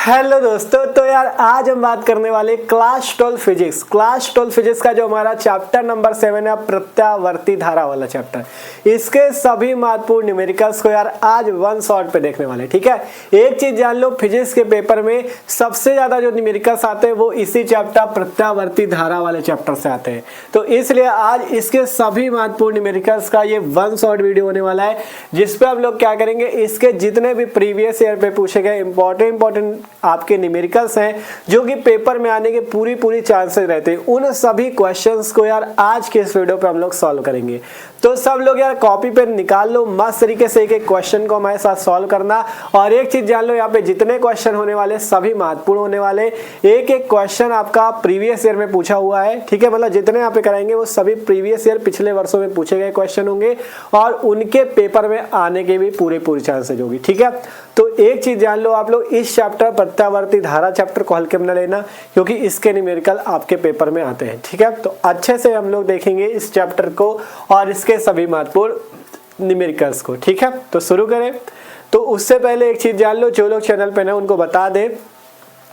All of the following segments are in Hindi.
हेलो दोस्तों, तो यार आज हम बात करने वाले क्लास 12 फिजिक्स का जो हमारा चैप्टर नंबर 7 है, प्रत्यावर्ती धारा वाला चैप्टर। इसके सभी महत्वपूर्ण न्यूमेरिकल्स को यार आज वन शॉट पे देखने वाले। ठीक है, एक चीज जान लो, फिजिक्स के पेपर में सबसे ज्यादा जो न्यूमेरिकल्स आते हैं वो इसी चैप्टर प्रत्यावर्ती धारा वाले चैप्टर से आते हैं। तो इसलिए आज इसके सभी महत्वपूर्ण न्यूमेरिकल्स का ये वन शॉट वीडियो होने वाला है, जिसपे हम लोग क्या करेंगे, इसके जितने भी प्रीवियस ईयर पे पूछे गए इंपॉर्टेंट आपके न्यूमेरिकल्स हैं जो कि पेपर में आने के पूरी चांसेस रहते हैं, उन सभी क्वेश्चंस को यार आज के इस वीडियो पे हम लोग सॉल्व करेंगे। तो सब लोग यार कॉपी पेन निकाल लो, मस्त तरीके से एक एक क्वेश्चन को हमारे साथ सॉल्व करना। और एक चीज जान लो, यहाँ पे जितने क्वेश्चन होने वाले सभी महत्वपूर्ण होने वाले। एक एक क्वेश्चन आपका प्रीवियस ईयर में पूछा हुआ है। ठीक है, मतलब जितने यहाँ पे कराएंगे वो सभी प्रीवियस ईयर पिछले वर्षों में पूछे गए क्वेश्चन होंगे और उनके पेपर में आने के भी पूरी चांसेज होगी। ठीक है, तो एक चीज जान लो, आप लोग इस चैप्टर प्रत्यावर्ती धारा चैप्टर को हल्के में न लेना, क्योंकि इसके न्यूमेरिकल आपके पेपर में आते हैं। ठीक है, तो अच्छे से हम लोग देखेंगे इस चैप्टर को और इसके सभी महत्वपूर्ण न्यूमेरिकल्स को। ठीक है, तो शुरू करें। तो उससे पहले एक चीज जान लो, जो लोग चैनल पे ना उनको बता दे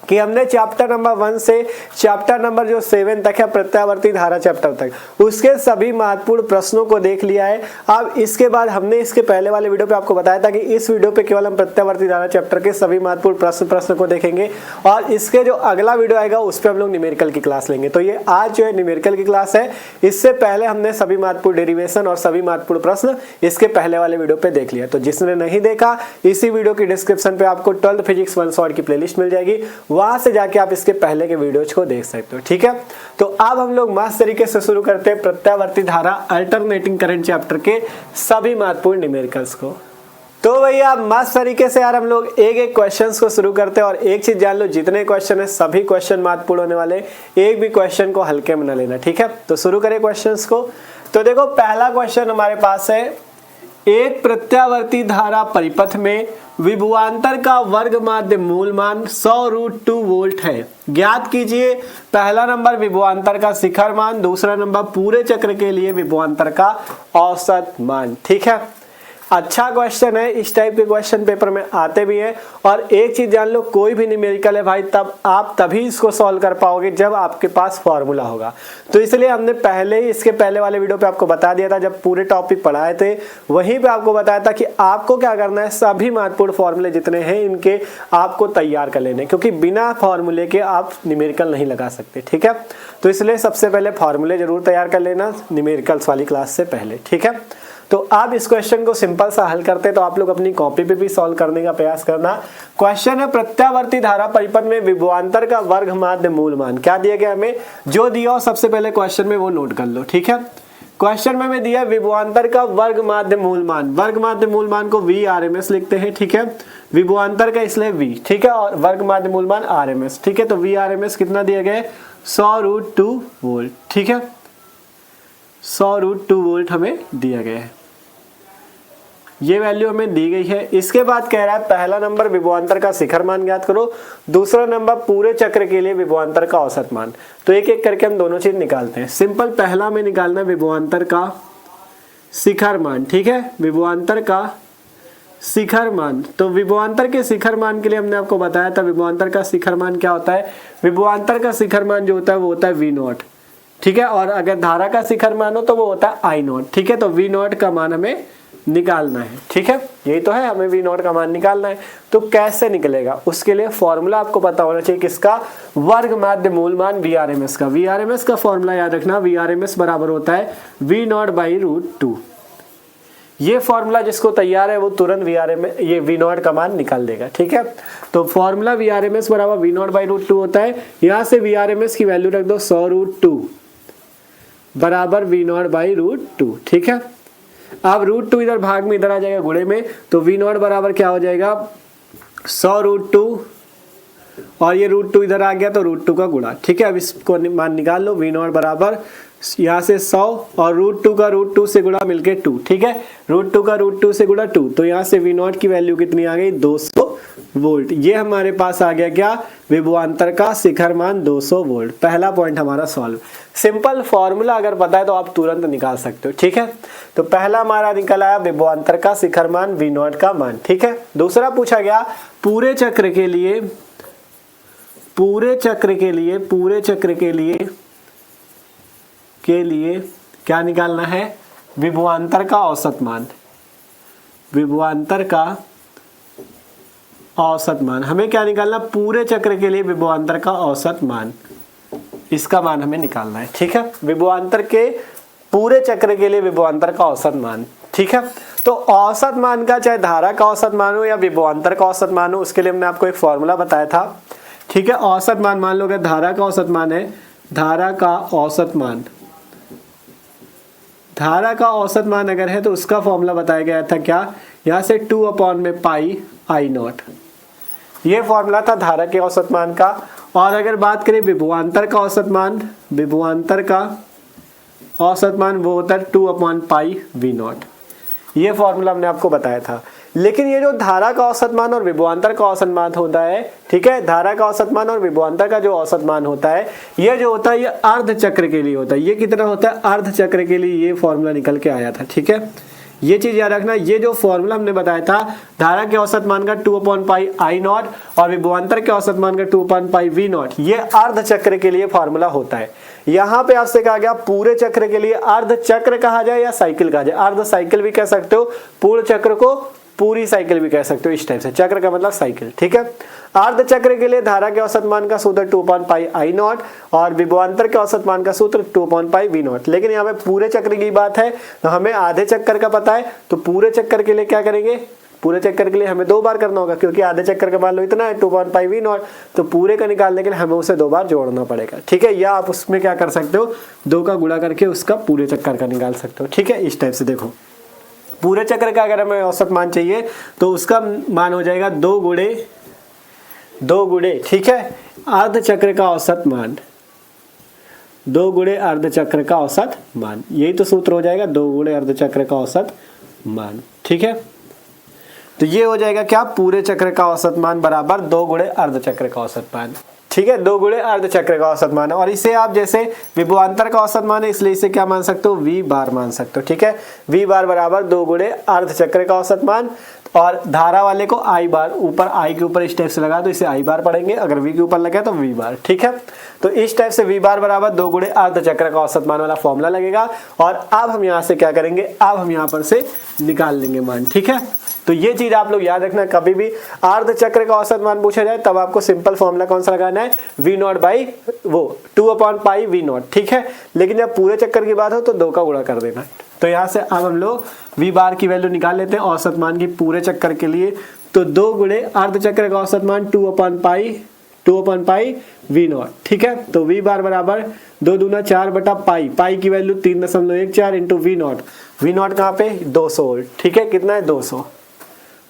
कि हमने चैप्टर नंबर 1 से चैप्टर नंबर जो 7 तक है, प्रत्यावर्ती धारा चैप्टर तक, उसके सभी महत्वपूर्ण प्रश्नों को देख लिया है। अब इसके बाद हमने इसके पहले वाले वीडियो पे आपको बताया था कि इस वीडियो पे केवल हम प्रत्यावर्ती धारा चैप्टर के सभी महत्वपूर्ण प्रश्न को देखेंगे और इसके जो अगला वीडियो आएगा उस पर हम लोग न्यूमेरिकल की क्लास लेंगे। तो ये आज जो है न्यूमेरिकल की क्लास है। इससे पहले हमने सभी महत्वपूर्ण डेरिवेशन और सभी महत्वपूर्ण प्रश्न इसके पहले वाले वीडियो पे देख लिया। तो जिसने नहीं देखा, इसी वीडियो की डिस्क्रिप्शन पे आपको 12th फिजिक्स वन शॉट की प्लेलिस्ट मिल जाएगी, वहां से जाके आप इसके पहले के वीडियोज को देख सकते हो। ठीक है, तो अब हम लोग मस्त तरीके से शुरू करते हैं प्रत्यावर्ती धारा अल्टरनेटिंग करंट चैप्टर के सभी महत्वपूर्ण न्यूमेरिकल्स को। तो भैया मस्त तरीके से यार हम लोग एक एक क्वेश्चंस को शुरू करते हैं और एक चीज जान लो, जितने क्वेश्चन है सभी क्वेश्चन महत्वपूर्ण होने वाले, एक भी क्वेश्चन को हल्के में न लेना। ठीक है, तो शुरू करें क्वेश्चंस को। तो देखो पहला क्वेश्चन हमारे पास है, एक प्रत्यावर्ती धारा परिपथ में विभवांतर का वर्ग माध्य मूल मान 100√2 वोल्ट है। ज्ञात कीजिए पहला नंबर विभवांतर का शिखर मान, दूसरा नंबर पूरे चक्र के लिए विभवांतर का औसत मान। ठीक है, अच्छा क्वेश्चन है, इस टाइप के क्वेश्चन पेपर में आते भी हैं। और एक चीज जान लो, कोई भी न्यूमेरिकल है भाई, तब आप तभी इसको सॉल्व कर पाओगे जब आपके पास फॉर्मूला होगा। तो इसलिए हमने पहले ही इसके पहले वाले वीडियो पे आपको बता दिया था, जब पूरे टॉपिक पढ़ाए थे वहीं पे आपको बताया था कि आपको क्या करना है, सभी महत्वपूर्ण फॉर्मूले जितने हैं इनके आपको तैयार कर लेने, क्योंकि बिना फॉर्मूले के आप न्यूमेरिकल नहीं लगा सकते। ठीक है, तो इसलिए सबसे पहले फॉर्मूले जरूर तैयार कर लेना न्यूमेरिकल्स वाली क्लास से पहले। ठीक है, तो आप इस क्वेश्चन को सिंपल सा हल करते हैं, तो आप लोग अपनी कॉपी पे भी सॉल्व करने का प्रयास करना। क्वेश्चन है, प्रत्यावर्ती धारा परिपथ में विभवांतर का वर्ग माध्य मूल मान। क्या दिया गया हमें, जो दिया हो सबसे पहले क्वेश्चन में वो नोट कर लो। ठीक है, क्वेश्चन में दिया विभवांतर का वर्ग माध्य मूल मान। वर्ग माध्य मूल मान को VRMS लिखते हैं। ठीक है, विभवांतर का इसलिए V। ठीक है, और वर्ग माध्य मूल मान RMS। ठीक है, तो VRMS कितना दिया गया, 100√2 वोल्ट। ठीक है, 100√2 वोल्ट हमें दिया गया है, ये वैल्यू हमें दी गई है। इसके बाद कह रहा है पहला नंबर विभवांतर का शिखर मान ज्ञात करो, दूसरा नंबर पूरे चक्र के लिए विभवांतर का औसत मान। तो एक एक करके हम दोनों चीज निकालते हैं। सिंपल पहला में निकालना विभवांतर का शिखर मान। ठीक है, विभवांतर का शिखर मान। तो विभवांतर के शिखर मान के लिए हमने आपको बताया था, विभवांतर का शिखर मान क्या होता है, विभवांतर का शिखर मान जो होता है वो होता है V0। ठीक है, और अगर धारा का शिखर मान हो तो वो होता है I0। ठीक है, तो V0 का मान हमें निकालना है। ठीक है, यही तो है, हमें V0 का मान निकालना है। तो कैसे निकलेगा, उसके लिए फॉर्मूला आपको पता होना चाहिए, किसका, वर्ग माध्य मूल मान VRMS का। VRMS का फॉर्मूला याद रखना, VRMS बराबर होता है V0/√2। ये फॉर्मूला जिसको तैयार है वो तुरंत VRMS ये V0 का मान निकाल देगा। ठीक है, तो फॉर्मूला VRMS बराबर V0/√2 होता है। यहाँ से VRMS की वैल्यू रख दो 100√2 बराबर V0/√2। ठीक है, अब √2 इधर भाग में इधर आ जाएगा गुणे में, तो V0 बराबर क्या हो जाएगा, 100√2 और ये √2 इधर आ गया तो √2 का गुणा। ठीक है, अब इसको मान निकाल लो, V0 बराबर यहाँ से 100 और √2 का √2 से गुणा मिलके 2। ठीक है, √2 का √2 से गुणा 2, तो यहाँ से V0 की वैल्यू कितनी आ गई, 200 वोल्ट। ये हमारे पास आ गया क्या, विभवांतर का शिखर मान 200 वोल्ट। पहला पॉइंट हमारा सॉल्व। सिंपल फॉर्मूला अगर पता है तो आप तुरंत निकाल सकते हो। ठीक है, तो पहला हमारा निकल आया विभवांतर का शिखर मान V0 का मान। ठीक है, दूसरा पूछा गया पूरे चक्र के लिए पूरे चक्र के लिए क्या निकालना है, विभवांतर का औसत मान। विभवांतर का औसत मान हमें क्या निकालना, पूरे चक्र के लिए विभवांतर का औसत मान, इसका मान हमें निकालना है। ठीक है, विभवांतर के पूरे चक्र के लिए विभवांतर का औसत मान। ठीक है, तो औसत मान का चाहे धारा का औसत मान हो या विभवांतर का औसत मान हो, उसके लिए हमने आपको एक फॉर्मूला बताया था। ठीक है, औसत मान मान लो अगर धारा का औसत मान है, धारा का औसत मान, धारा का औसत मान अगर है तो उसका फॉर्मूला बताया गया था क्या, यहाँ से 2/πI0, ये फॉर्मूला था धारा के औसत मान का। और अगर बात करें विभवांतर का औसत मान, विभवांतर का औसत मान वो होता है 2/πV0, ये फॉर्मूला हमने आपको बताया था। लेकिन ये जो धारा का औसत मान और विभवांतर का औसत मान होता है, ठीक है, धारा का औसत मान और विभवांतर का जो औसत मान होता है, ये जो होता है ये अर्ध चक्र के लिए होता है। ये कितना होता है, अर्ध चक्र के लिए ये फॉर्मूला निकल के आया था। ठीक है, ये चीज याद रखना, ये जो फॉर्मूला हमने बताया था धारा के औसत मान का 2/πI0 और विभवांतर के औसत मान का 2/πV0, ये अर्ध चक्र के लिए फॉर्मूला होता है। यहाँ पे आपसे कहा गया पूरे चक्र के लिए अर्ध चक्र कहा जाए या साइकिल कहा जाए, अर्ध साइकिल भी कह सकते हो, पूर्ण चक्र को पूरी साइकिल भी कह सकते हो, इस टाइप से। चक्र का मतलब साइकिल। ठीक है, अर्ध चक्र के लिए धारा के औसत मान का सूत्र 2/πI0 और विभवांतर के औसत मान का सूत्र 2/πV0। लेकिन यहाँ पे पूरे चक्र की बात है तो हमें आधे चक्कर का पता है, तो पूरे चक्कर के लिए क्या करेंगे, पूरे चक्कर के लिए हमें 2 बार करना होगा, क्योंकि आधे चक्कर का मान लो इतना है 2/πV0, तो पूरे का निकालने के लिए हमें उसे 2 बार जोड़ना पड़ेगा। ठीक है, या आप उसमें क्या कर सकते हो, 2 का गुणा करके उसका पूरे चक्कर का निकाल सकते हो। ठीक है, इस टाइप से देखो, पूरे चक्र का अगर हमें औसत मान चाहिए तो उसका मान हो जाएगा 2 गुणे, ठीक है, अर्ध चक्र का औसत मान, 2 गुणे अर्ध चक्र का औसत मान, यही तो सूत्र हो जाएगा, 2 गुणे अर्ध चक्र का औसत मान। ठीक है, तो ये हो जाएगा क्या, पूरे चक्र का औसत मान बराबर 2 गुणे अर्ध चक्र का औसत मान। ठीक है, 2 गुणे अर्ध चक्र का औसत मान, और इसे आप जैसे विभवांतर का औसत मान है इसलिए इसे क्या मान सकते हो, V बार मान सकते हो। ठीक है, V बार बराबर 2 गुणे अर्ध चक्र का औसत मान, और धारा वाले को I बार, ऊपर I के ऊपर इस टाइप से लगा तो इसे I बार पढ़ेंगे, अगर V के ऊपर लगे तो V बार। ठीक है, तो इस टाइप से V बार बराबर 2 गुणे अर्ध चक्र का औसत मान वाला फॉर्मूला लगेगा। और अब हम यहाँ से क्या करेंगे, अब हम यहाँ पर से निकाल लेंगे मान। ठीक है, तो ये चीज आप लोग याद रखना, कभी भी अर्ध चक्र का औसत मान पूछा जाए तब आपको सिंपल फॉर्मूला कौन सा लगाना है, V0 बाई वो 2/πV0। ठीक है, लेकिन जब पूरे चक्कर की बात हो तो 2 का गुणा कर देना। तो यहाँ से अब हम लोग V बार की वैल्यू निकाल लेते हैं औसत मान की पूरे चक्कर के लिए। तो 2 गुणे अर्ध चक्र का औसत मान 2/πV0। ठीक है, तो V बार बराबर 2 दूना 4/π, पाई की वैल्यू 3.14 इंटू V0। V0 कहाँ पे, 200 वोल्ट। ठीक है, कितना है, 200,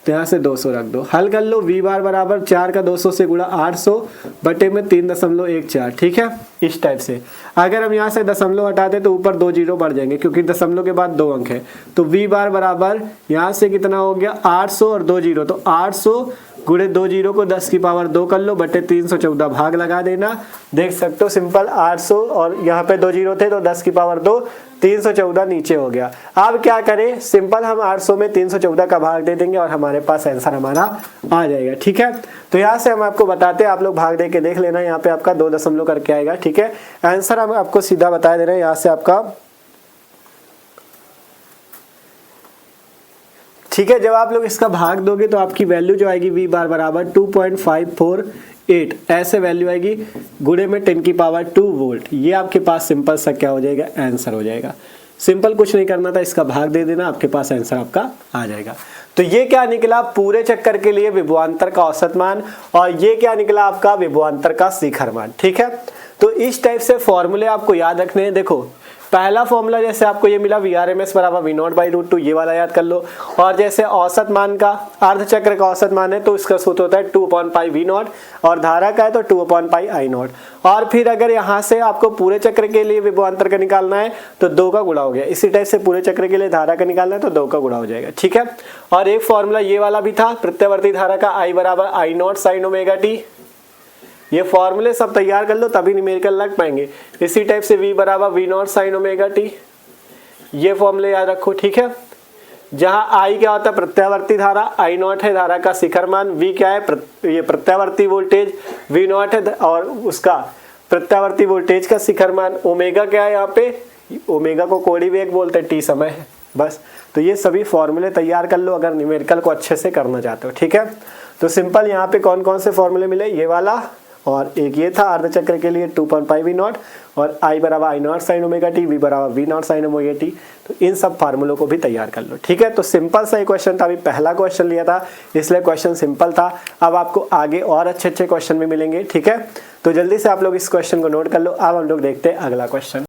तो यहाँ से 200 रख दो, हल कर लो। V बार बराबर 4 का 200 से गुणा 800 बटे में 3.14। ठीक है, इस टाइप से। अगर हम यहाँ से दशमलव हटाते तो ऊपर 2 जीरो बढ़ जाएंगे, क्योंकि दशमलव के बाद 2 अंक है। तो V बार बराबर यहाँ से कितना हो गया, 800 और 2 जीरो, तो 800 गुणे 2 जीरो को 10 की पावर 2 कर लो बटे 314, भाग लगा देना। देख सकते हो सिंपल 800 और यहाँ पे 2 जीरो थे तो 10 की पावर 2, 314 नीचे हो गया। अब क्या करें, सिंपल हम 800 में 314 का भाग दे देंगे और हमारे पास आंसर हमारा आ जाएगा। ठीक है, तो यहाँ से हम आपको बताते हैं, आप लोग भाग दे के देख लेना, यहाँ पे आपका 2 दशमलव करके आएगा। ठीक है, आंसर हम आपको सीधा बता दे रहे हैं, यहाँ से आपका। ठीक है, जब आप लोग इसका भाग दोगे तो आपकी वैल्यू जो आएगी V बार बराबर 2.548 ऐसे वैल्यू आएगी, गुणे में 10 की पावर 2 वोल्ट। ये आपके पास सिंपल सा क्या हो जाएगा, आंसर हो जाएगा। सिंपल कुछ नहीं करना था, इसका भाग दे देना, आपके पास आंसर आपका आ जाएगा। तो ये क्या निकला, पूरे चक्कर के लिए विभवांतर का औसत मान, और ये क्या निकला आपका, विभवांतर का शिखर मान। ठीक है, तो इस टाइप से फॉर्मूले आपको याद रखने हैं। देखो, पहला फॉर्मूला जैसे आपको ये मिला VRMS बराबर V0/√2, ये वाला याद कर लो। और जैसे औसत मान का, अर्ध चक्र का औसत मान है तो इसका सूत्र होता है 2/πV0, और धारा का है तो 2/πI0। और फिर अगर यहाँ से आपको पूरे चक्र के लिए विभवांतर का निकालना है तो 2 का गुणा हो गया। इसी टाइप से पूरे चक्र के लिए धारा का निकालना है तो 2 का गुणा हो जाएगा। ठीक है, और एक फॉर्मूला ये वाला भी था, प्रत्यावर्ती धारा का I बराबर I0 sin ωt। ये फॉर्मूले सब तैयार कर लो तभी न्यूमेरिकल लग पाएंगे। इसी टाइप से V बराबर V0 sin ωt, ये फॉर्मूले याद रखो। ठीक है, जहां आई क्या होता है प्रत्यावर्ती धारा, आई नॉट है धारा का शिखर मान, वी क्या है ये प्रत्यावर्ती वोल्टेज, वी नॉट है और उसका प्रत्यावर्ती वोल्टेज का शिखर मान, ओमेगा क्या है यहाँ पे, ओमेगा को कोणीय वेग बोलते हैं, टी समय है बस। तो ये सभी फॉर्मूले तैयार कर लो अगर न्यूमेरिकल को अच्छे से करना चाहते हो, ठीक है। तो सिंपल यहाँ पे कौन कौन से फॉर्मूले मिले, ये वाला और एक ये था अर्धचक्र के लिए 2.5 वी नॉट और आई बराबर I not sine omega t, V बराबर V not sine omega t. तो इन सब फार्मूलों को भी तैयार कर लो, ठीक है। तो सिंपल सा ही क्वेश्चन था, अभी पहला क्वेश्चन लिया था इसलिए क्वेश्चन सिंपल था। अब आपको आगे और अच्छे अच्छे क्वेश्चन भी मिलेंगे, ठीक है। तो जल्दी से आप लोग इस क्वेश्चन को नोट कर लो। अब हम लोग देखते हैं अगला क्वेश्चन।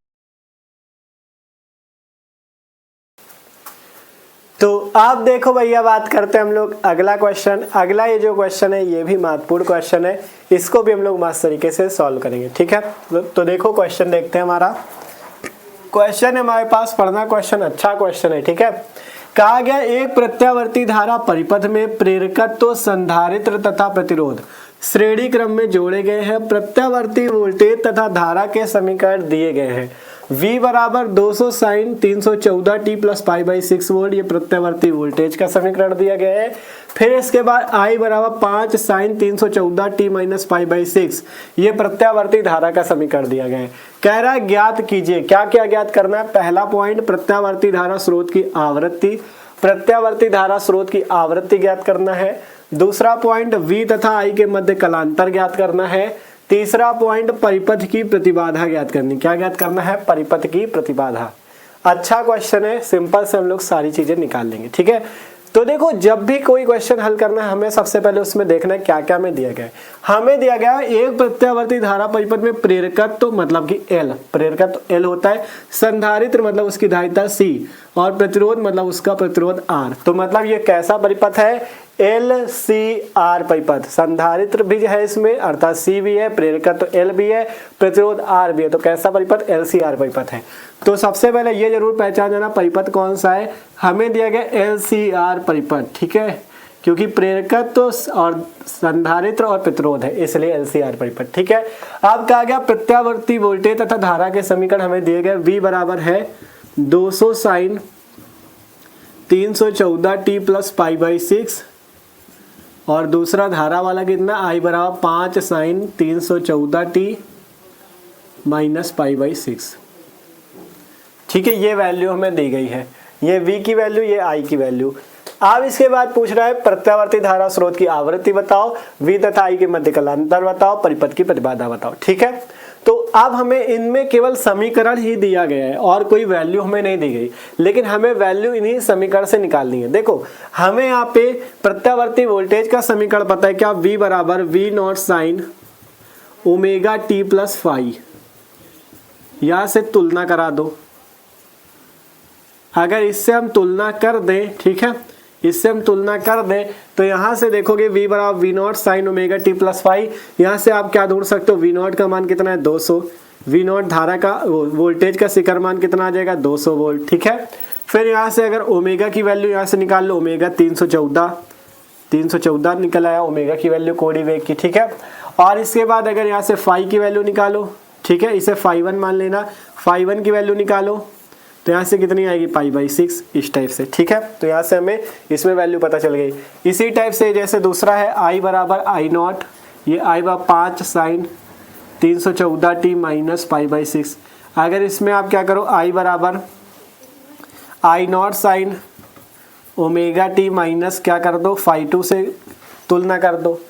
तो आप देखो भैया, बात करते हैं हम लोग अगला क्वेश्चन। अगला ये जो क्वेश्चन है ये भी महत्वपूर्ण क्वेश्चन है, इसको भी हम लोग मस्त तरीके से सॉल्व करेंगे, ठीक है। तो देखो क्वेश्चन देखते हैं। हमारा क्वेश्चन है हमारे पास, पढ़ना क्वेश्चन अच्छा क्वेश्चन है, ठीक है। कहा गया एक प्रत्यावर्ती धारा परिपथ में प्रेरकत्व, संधारित्र तथा प्रतिरोध श्रेणी क्रम में जोड़े गए हैं। प्रत्यावर्ती वोल्टेज तथा धारा के समीकरण दिए गए हैं। V बराबर 200 sine 314 t plus pi by 6 volt, ये प्रत्यावर्ती वोल्टेज का समीकरण दिया गया है। फिर इसके बाद I बराबर 5 sine 314 t minus pi by 6, ये प्रत्यावर्ती धारा का समीकरण दिया गया है। कह रहा है ज्ञात कीजिए, क्या क्या ज्ञात करना है। पहला पॉइंट प्रत्यावर्ती धारा स्रोत की आवृत्ति, प्रत्यावर्ती धारा स्रोत की आवृत्ति ज्ञात करना है। दूसरा पॉइंट V तथा I के मध्य कलांतर ज्ञात करना है। तीसरा पॉइंट परिपथ की प्रतिबाधा ज्ञात करनी, क्या ज्ञात करना है, परिपथ की प्रतिबाधा। अच्छा क्वेश्चन है, सिंपल से हम लोग सारी चीजें निकाल लेंगे, ठीक है। तो देखो जब भी कोई क्वेश्चन हल करना है हमें सबसे पहले उसमें देखना है क्या क्या हमें दिया गया है। हमें दिया गया है एक प्रत्यावर्ती धारा परिपथ में प्रेरकत्व मतलब कि L, प्रेरकत्व L होता है, संधारित्र मतलब उसकी धारिता C और प्रतिरोध मतलब उसका प्रतिरोध R। तो मतलब ये कैसा परिपथ है, LCR परिपथ। संधारित्र भी है इसमें अर्थात C भी है, प्रेरकत्व L भी है, प्रतिरोध R भी है। तो कैसा परिपथ, LCR परिपथ है। तो सबसे पहले ये जरूर पहचान जाना परिपथ कौन सा है, हमें दिया गया LCR परिपथ, ठीक है, क्योंकि प्रेरकत्व और संधारित्र और प्रतिरोध है इसलिए LCR परिपथ, ठीक है। अब कहा गया प्रत्यावर्ती वोल्टेज तथा धारा के समीकरण हमें दिए गए। V बराबर है 200 sine 314 t plus pi by 6 और दूसरा धारा वाला कितना, I बराबर 5 sine 314 t minus pi by 6, ठीक है। ये वैल्यू हमें दी गई है, ये V की वैल्यू, ये I की वैल्यू। अब इसके बाद पूछ रहा है प्रत्यावर्ती धारा स्रोत की आवृत्ति बताओ, V तथा I के मध्य कलांतर बताओ, परिपथ की प्रतिबाधा बताओ, ठीक है। तो अब हमें इनमें केवल समीकरण ही दिया गया है और कोई वैल्यू हमें नहीं दी गई, लेकिन हमें वैल्यू इन्हीं समीकरण से निकालनी है। देखो हमें यहाँ पे प्रत्यावर्ती वोल्टेज का समीकरण पता है क्या, V बराबर V naught sine omega t plus phi, यहां से तुलना करा दो। अगर इससे हम तुलना कर दें, ठीक है, इससे हम तुलना कर दें तो यहां से देखोगे V बराबर V naught sine omega t plus phi, यहां से आप क्या ढूंढ सकते हो, V नॉट का मान कितना है 200, V नॉट धारा का वोल्टेज का शिखर मान कितना आ जाएगा 200 वोल्ट, ठीक है। फिर यहां से अगर ओमेगा की वैल्यू यहां से निकाल लो, ओमेगा 314 निकल आया ओमेगा की वैल्यू कोणीय वेग की, ठीक है। और इसके बाद अगर यहाँ से फाई की वैल्यू निकालो, ठीक है, इसे φ1 मान लेना, φ1 की वैल्यू निकालो तो यहाँ से कितनी आएगी पाई बाई 6, इस टाइप से, ठीक है। तो यहाँ से हमें इसमें वैल्यू पता चल गई। इसी टाइप से जैसे दूसरा है I बराबर I नॉट, ये I बराबर 5 sine 314 t minus pi by 6। अगर इसमें आप क्या करो, I बराबर I not sine omega t minus क्या कर दो, φ2 से तुलना कर दो,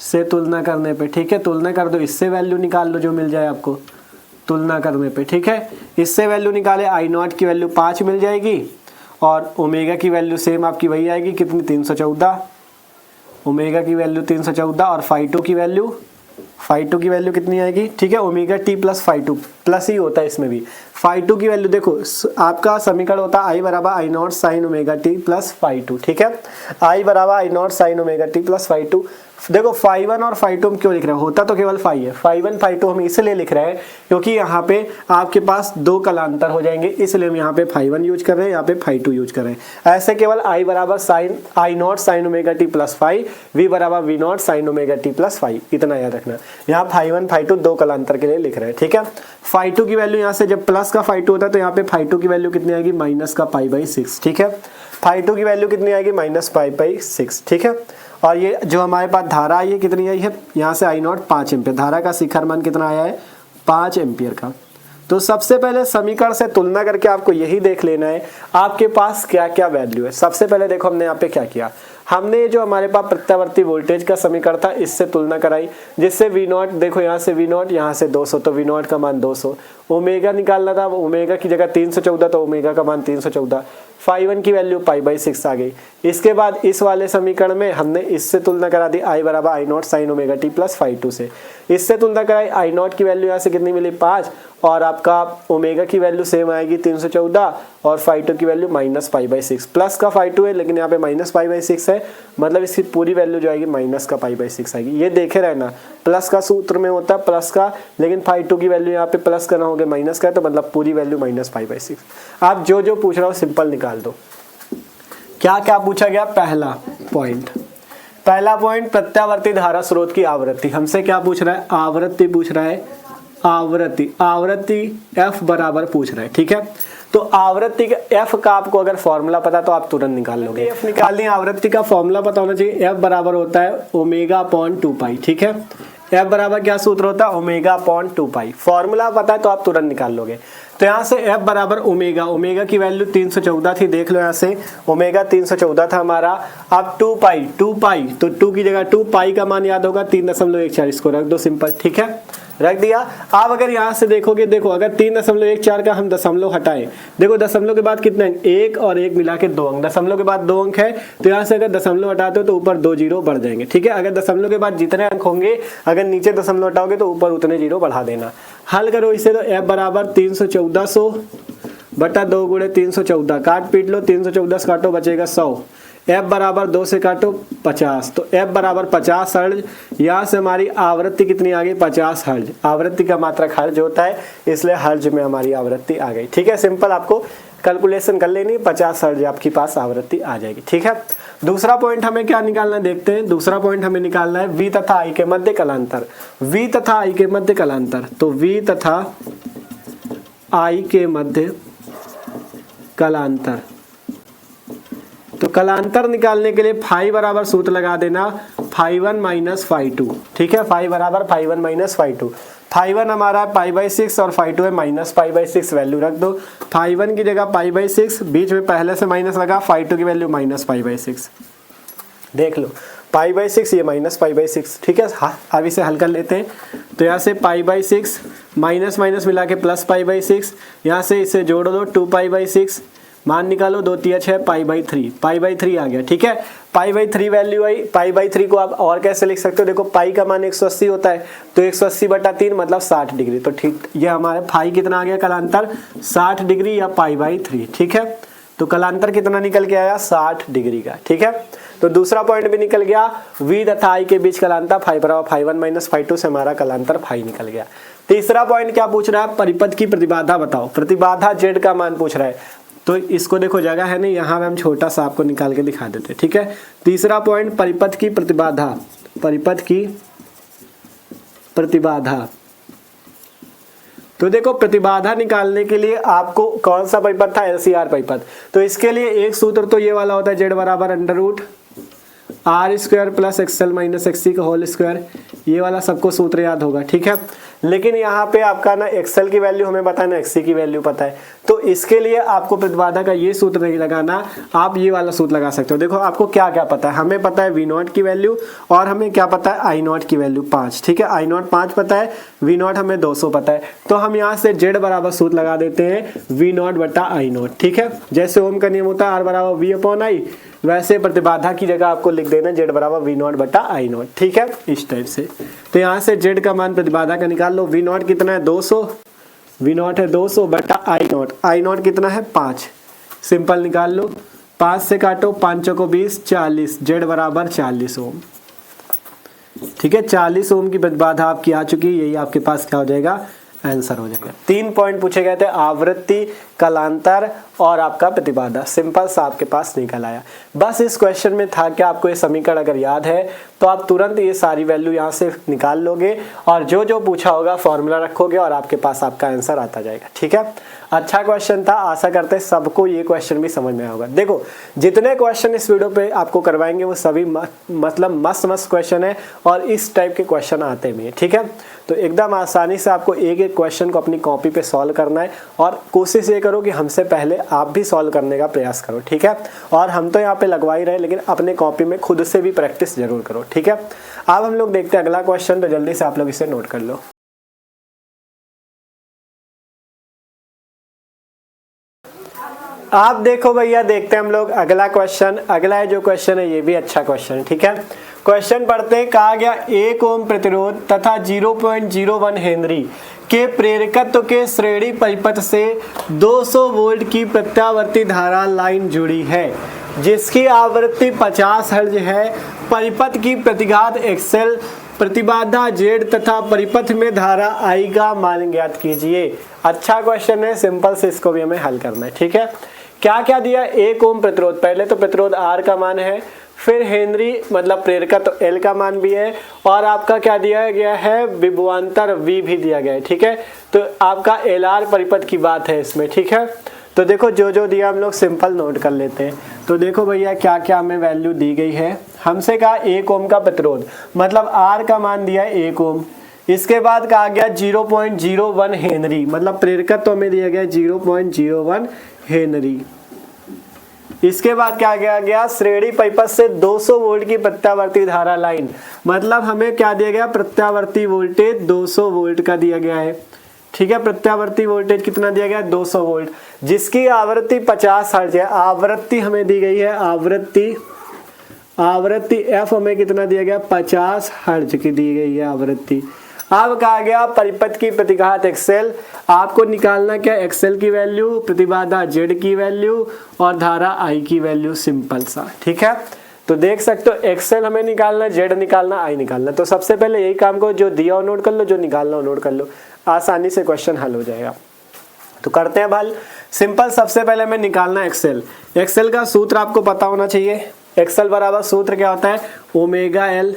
से तुलना करने पे, ठीक है, तुलना कर दो, इससे वैल्यू निकाल लो जो मिल जाए आपको तुलना करने पे, ठीक है। इससे वैल्यू निकाले I नॉट की वैल्यू 5 मिल जाएगी और ओमेगा की वैल्यू सेम आपकी वही आएगी, कितनी 314, ओमेगा की वैल्यू 314 और φ2 की वैल्यू कितनी आएगी, ठीक है, ओमेगा टी प्लस φ2 प्लस ही होता है इसमें भी। φ2 की वैल्यू देखो आपका समीकरण होता है I बराबर I not sine omega t plus φ2, ठीक है, I बराबर I not sine omega t plus φ2। देखो φ1 और φ2 हम क्यों लिख रहे हैं, होता तो केवल φ है, φ1 φ2 हम इसलिए लिख रहे हैं क्योंकि यहाँ पे आपके पास दो कलांतर हो जाएंगे, इसलिए हम यहाँ पे φ1 यूज कर रहे हैं, यहाँ पे φ2 यूज कर रहे हैं। ऐसे केवल I बराबर sine I not sine omega t plus phi, V बराबर V naught sine omega t plus phi, इतना याद रखना। यहाँ φ1 φ2 दो कलांतर के लिए लिख रहे हैं, ठीक है। φ2 की वैल्यू यहाँ से जब प्लस का φ2 होता है तो यहाँ पे φ2 की वैल्यू कितनी आएगी, माइनस का पाई बाई 6, ठीक है। φ2 की वैल्यू कितनी आएगी -5/6, ठीक है। और ये जो हमारे पास धारा है ये कितनी आई है, यहाँ से I0 5 एम्पियर, धारा का शिखर मान कितना आया है 5 एम्पियर का। तो सबसे पहले समीकरण से तुलना करके आपको यही देख लेना है आपके पास क्या क्या वैल्यू है। सबसे पहले देखो हमने यहाँ पे क्या किया, हमने जो हमारे पास प्रत्यावर्ती वोल्टेज का समीकरण था इससे तुलना कराई, जिससे V0 देखो यहाँ से V0 यहाँ से 200, तो V0 का मान 200, ओमेगा निकालना था, ओमेगा की जगह 314 तो ओमेगा का मान 314, φ1 की वैल्यू π/6 आ गई। इसके बाद इस वाले समीकरण में हमने इससे तुलना करा दी I बराबर I0 sin omega t plus φ2 से, इससे तुलना कराई I0 की वैल्यू यहाँ से कितनी मिली 5 और आपका ओमेगा की वैल्यू सेम आएगी 314 और φ2 की वैल्यू -π/6, प्लस का φ2 है लेकिन यहाँ पे -π/6 है, मतलब इसकी पूरी वैल्यू जो आएगी माइनस का π/6 आएगी। ये देखे रहना, प्लस का सूत्र में होता है प्लस का, लेकिन φ2 की वैल्यू यहाँ पे प्लस करना होगा माइनस का, तो मतलब पूरी वैल्यू -π/6। आप जो जो पूछ रहा हो सिंपल निकाल दो। क्या क्या पूछा गया, पहला पॉइंट प्रत्यावर्ती धारा स्रोत की आवृत्ति, हमसे क्या पूछ रहा है, आवृत्ति पूछ रहा है, आवृत्ति f बराबर पूछ रहा है, ठीक है। तो आवृत्ति का f का आपको अगर फॉर्मूला पता तो आप तुरंत निकाल लोगे। f निकालनी, आवृत्ति का फॉर्मूला पता होना चाहिए, f बराबर होता है ω/2π, ठीक है। f बराबर क्या सूत्र होता है, ω/2π, फॉर्मूला पता है तो आप तुरंत निकाल लोगे। तो यहाँ से f बराबर ओमेगा की वैल्यू 314 थी, देख लो यहाँ से ओमेगा 314 था हमारा। अब 2π तो 2 की जगह 2π का मान याद होगा 3.14, इसको रख दो सिंपल, ठीक है, रख दिया। आप अगर यहाँ से देखोगे, देखो अगर 3.14 का हम दशमलव हटाएं, देखो दशमलव के बाद कितने अंक, 1 और 1 मिला के 2 अंक, दशमलव के बाद 2 अंक है, तो यहाँ से अगर दशमलव हटाते हो तो ऊपर 2 जीरो बढ़ जाएंगे, ठीक है। अगर दशमलव के बाद जितने अंक होंगे अगर नीचे दशमलव हटाओगे तो ऊपर उतने जीरो बढ़ा देना। हल करो इसे, तो f बराबर 314 बटा 2 गुणे 314, काट पीट लो, 314 काटो बचेगा 100, f बराबर 2 से काटो 50, तो f बराबर 50 हर्ट्ज। यहाँ से हमारी आवृत्ति कितनी आ गई, 50 हर्ट्ज, आवृत्ति का मात्रक हर्ट्ज होता है इसलिए हर्ट्ज में हमारी आवृत्ति आ गई, ठीक है। सिंपल आपको कैलकुलेशन कर लेनी, 50 हर्ट्ज आपके पास आवृत्ति आ जाएगी, ठीक है। दूसरा पॉइंट हमें क्या निकालना है, देखते हैं। दूसरा पॉइंट हमें निकालना है V तथा I के मध्य कलांतर, V तथा I के मध्य कलांतर, तो V तथा I के मध्य कलांतर, तो कलांतर निकालने के लिए फाई बराबर सूत्र लगा देना, φ1 - φ2, ठीक है। फाई बराबर φ1 - φ2, φ1 हमारा π/6 और φ2 है -π/6, वैल्यू रख दो। φ1 की जगह π/6, बीच में पहले से माइनस लगा, φ2 की वैल्यू -π/6, देख लो π/6 ये -π/6, ठीक है। अब इसे हल कर लेते हैं, तो यहाँ से π/6 माइनस मिला के प्लस π/6, यहाँ से इसे जोड़ दो 2π/6, मान निकालो 2 × 6 π/3 आ गया, ठीक है। π/3 वैल्यू आई, π/3 को आप और कैसे लिख सकते हो, देखो पाई का मान 180 होता है, तो 180/3 मतलब 60 डिग्री, तो ठीक ये हमारे फाई कितना आ गया कलांतर 60 डिग्री या π/3, ठीक है। तो कलांतर कितना निकल के आया 60 डिग्री का, ठीक है। तो दूसरा पॉइंट भी निकल गया, V तथा I के बीच कलांतर फाई बराबर φ1 - φ2 से हमारा कलांतर फाई निकल गया। तीसरा पॉइंट क्या पूछ रहा है, परिपथ की प्रतिबाधा बताओ, प्रतिबाधा Z का मान पूछ रहा है, तो इसको देखो जगह है नहीं, यहाँ पे हम छोटा सा आपको निकाल के दिखा देते हैं, ठीक है। तीसरा पॉइंट परिपथ की प्रतिबाधा, परिपथ की प्रतिबाधा, तो देखो प्रतिबाधा निकालने के लिए आपको कौन सा परिपथ था, LCR परिपथ, तो इसके लिए एक सूत्र तो ये वाला होता है, Z बराबर √R² plus XL minus XC का होल स्क्वायर, ये वाला सबको सूत्र याद होगा, ठीक है। लेकिन यहाँ पे आपका ना XL की वैल्यू हमें पता है ना XC की वैल्यू पता है, तो इसके लिए आपको प्रतिबाधा का ये सूत्र नहीं लगाना, आप ये वाला सूत्र लगा सकते हो। देखो आपको क्या क्या पता है, हमें पता है V0 की वैल्यू और हमें क्या पता है I0 की वैल्यू 5, ठीक है। I0 5 पता है, V0 हमें 200 पता है, तो हम यहाँ से Z बराबर सूत्र लगा देते हैं V0/I0, ठीक है। जैसे ओम का नियम होता है R बराबर V/I, वैसे प्रतिबाधा की जगह आपको लिख देना Z बराबर V0/I0, ठीक है, इस टाइप से। तो यहाँ से Z का मान प्रतिबाधा का निकाल लो, V0 कितना है 200, V0 है 200/I0, I0 कितना है 5, सिंपल निकाल लो, 5 से काटो 5 को 20, 40, Z बराबर 40 ओम, ठीक है। 40 ओम की प्रतिबाधा आपकी आ चुकी है, यही आपके पास क्या हो जाएगा, आंसर हो जाएगा। 3 पॉइंट पूछे गए थे, आवृत्ति, कलांतर और आपका प्रतिबाधा। सिंपल सा आपके पास निकल आया। बस इस क्वेश्चन में था कि आपको ये समीकरण अगर याद है तो आप तुरंत ये सारी वैल्यू यहाँ से निकाल लोगे और जो जो पूछा होगा फॉर्मूला रखोगे और आपके पास आपका आंसर आता जाएगा। ठीक है, अच्छा क्वेश्चन था। आशा करते हैं सबको ये क्वेश्चन भी समझ में आया होगा। देखो जितने क्वेश्चन इस वीडियो पे आपको करवाएंगे वो सभी मतलब मस्त क्वेश्चन है और इस टाइप के क्वेश्चन आते भी हैं। ठीक है, तो एकदम आसानी से आपको एक एक क्वेश्चन को अपनी कॉपी पे सॉल्व करना है और कोशिश ये करो कि हमसे पहले आप भी सॉल्व करने का प्रयास करो। ठीक है, और हम तो यहाँ पे लगवा ही रहे लेकिन अपने कॉपी में खुद से भी प्रैक्टिस जरूर करो। ठीक है, अब हम लोग देखते हैं अगला क्वेश्चन, तो जल्दी से आप लोग इसे नोट कर लो। आप देखो भैया, देखते हैं हम लोग अगला क्वेश्चन। अगला जो क्वेश्चन है ये भी अच्छा क्वेश्चन है। ठीक है, क्वेश्चन पढ़ते हैं। कहा गया 1 ओम प्रतिरोध तथा 0.01 हेनरी के प्रेरकत्व के श्रेणी परिपथ से 200 वोल्ट की प्रत्यावर्ती धारा लाइन जुड़ी है जिसकी आवृत्ति 50 हर्ट्ज है। परिपथ की प्रतिघात XL, प्रतिबाधा Z तथा परिपथ में धारा I का मान ज्ञात कीजिए। अच्छा क्वेश्चन है, सिंपल से इसको भी हमें हल करना है। ठीक है, क्या क्या दिया? 1 ओम प्रतिरोध, पहले तो प्रतिरोध R का मान है, फिर हेनरी मतलब प्रेरकत्व तो L का मान भी है और आपका क्या दिया गया है? विभवांतर V भी दिया गया है। ठीक है, तो आपका LR परिपथ की बात है इसमें। ठीक है, तो देखो जो जो दिया हम लोग सिंपल नोट कर लेते हैं। तो देखो भैया क्या क्या हमें वैल्यू दी गई है। हमसे कहा 1 ओम का प्रतिरोध मतलब R का मान दिया है 1 ओम। इसके बाद कहा गया 0.01 हेनरी मतलब प्रेरकत्व तो हमें दिया गया 0.01 हेनरी। इसके बाद क्या किया गया? श्रेणी परिपथ से 200 वोल्ट की प्रत्यावर्ती धारा लाइन मतलब हमें क्या दिया गया? प्रत्यावर्ती वोल्टेज 200 वोल्ट का दिया गया है। ठीक है, प्रत्यावर्ती वोल्टेज कितना दिया गया? 200 वोल्ट, जिसकी आवृत्ति 50 हर्ट्ज है। आवृत्ति हमें दी गई है, आवृत्ति F हमें कितना दिया गया? 50 हर्ट्ज की दी गई है आवृत्ति। अब कहा गया परिपथ की प्रतिघात XL, आपको निकालना क्या? XL की वैल्यू, प्रतिबाधा Z की वैल्यू और धारा I की वैल्यू। सिंपल सा। ठीक है, तो देख सकते हो XL हमें निकालना, Z निकालना, I निकालना। तो सबसे पहले यही काम को जो दिया हो नोट कर लो, जो निकालना हो नोट कर लो, आसानी से क्वेश्चन हल हो जाएगा। तो करते हैं हल। सिंपल, सबसे पहले हमें निकालना XL। XL का सूत्र आपको पता होना चाहिए। XL बराबर सूत्र क्या होता है? Omega L।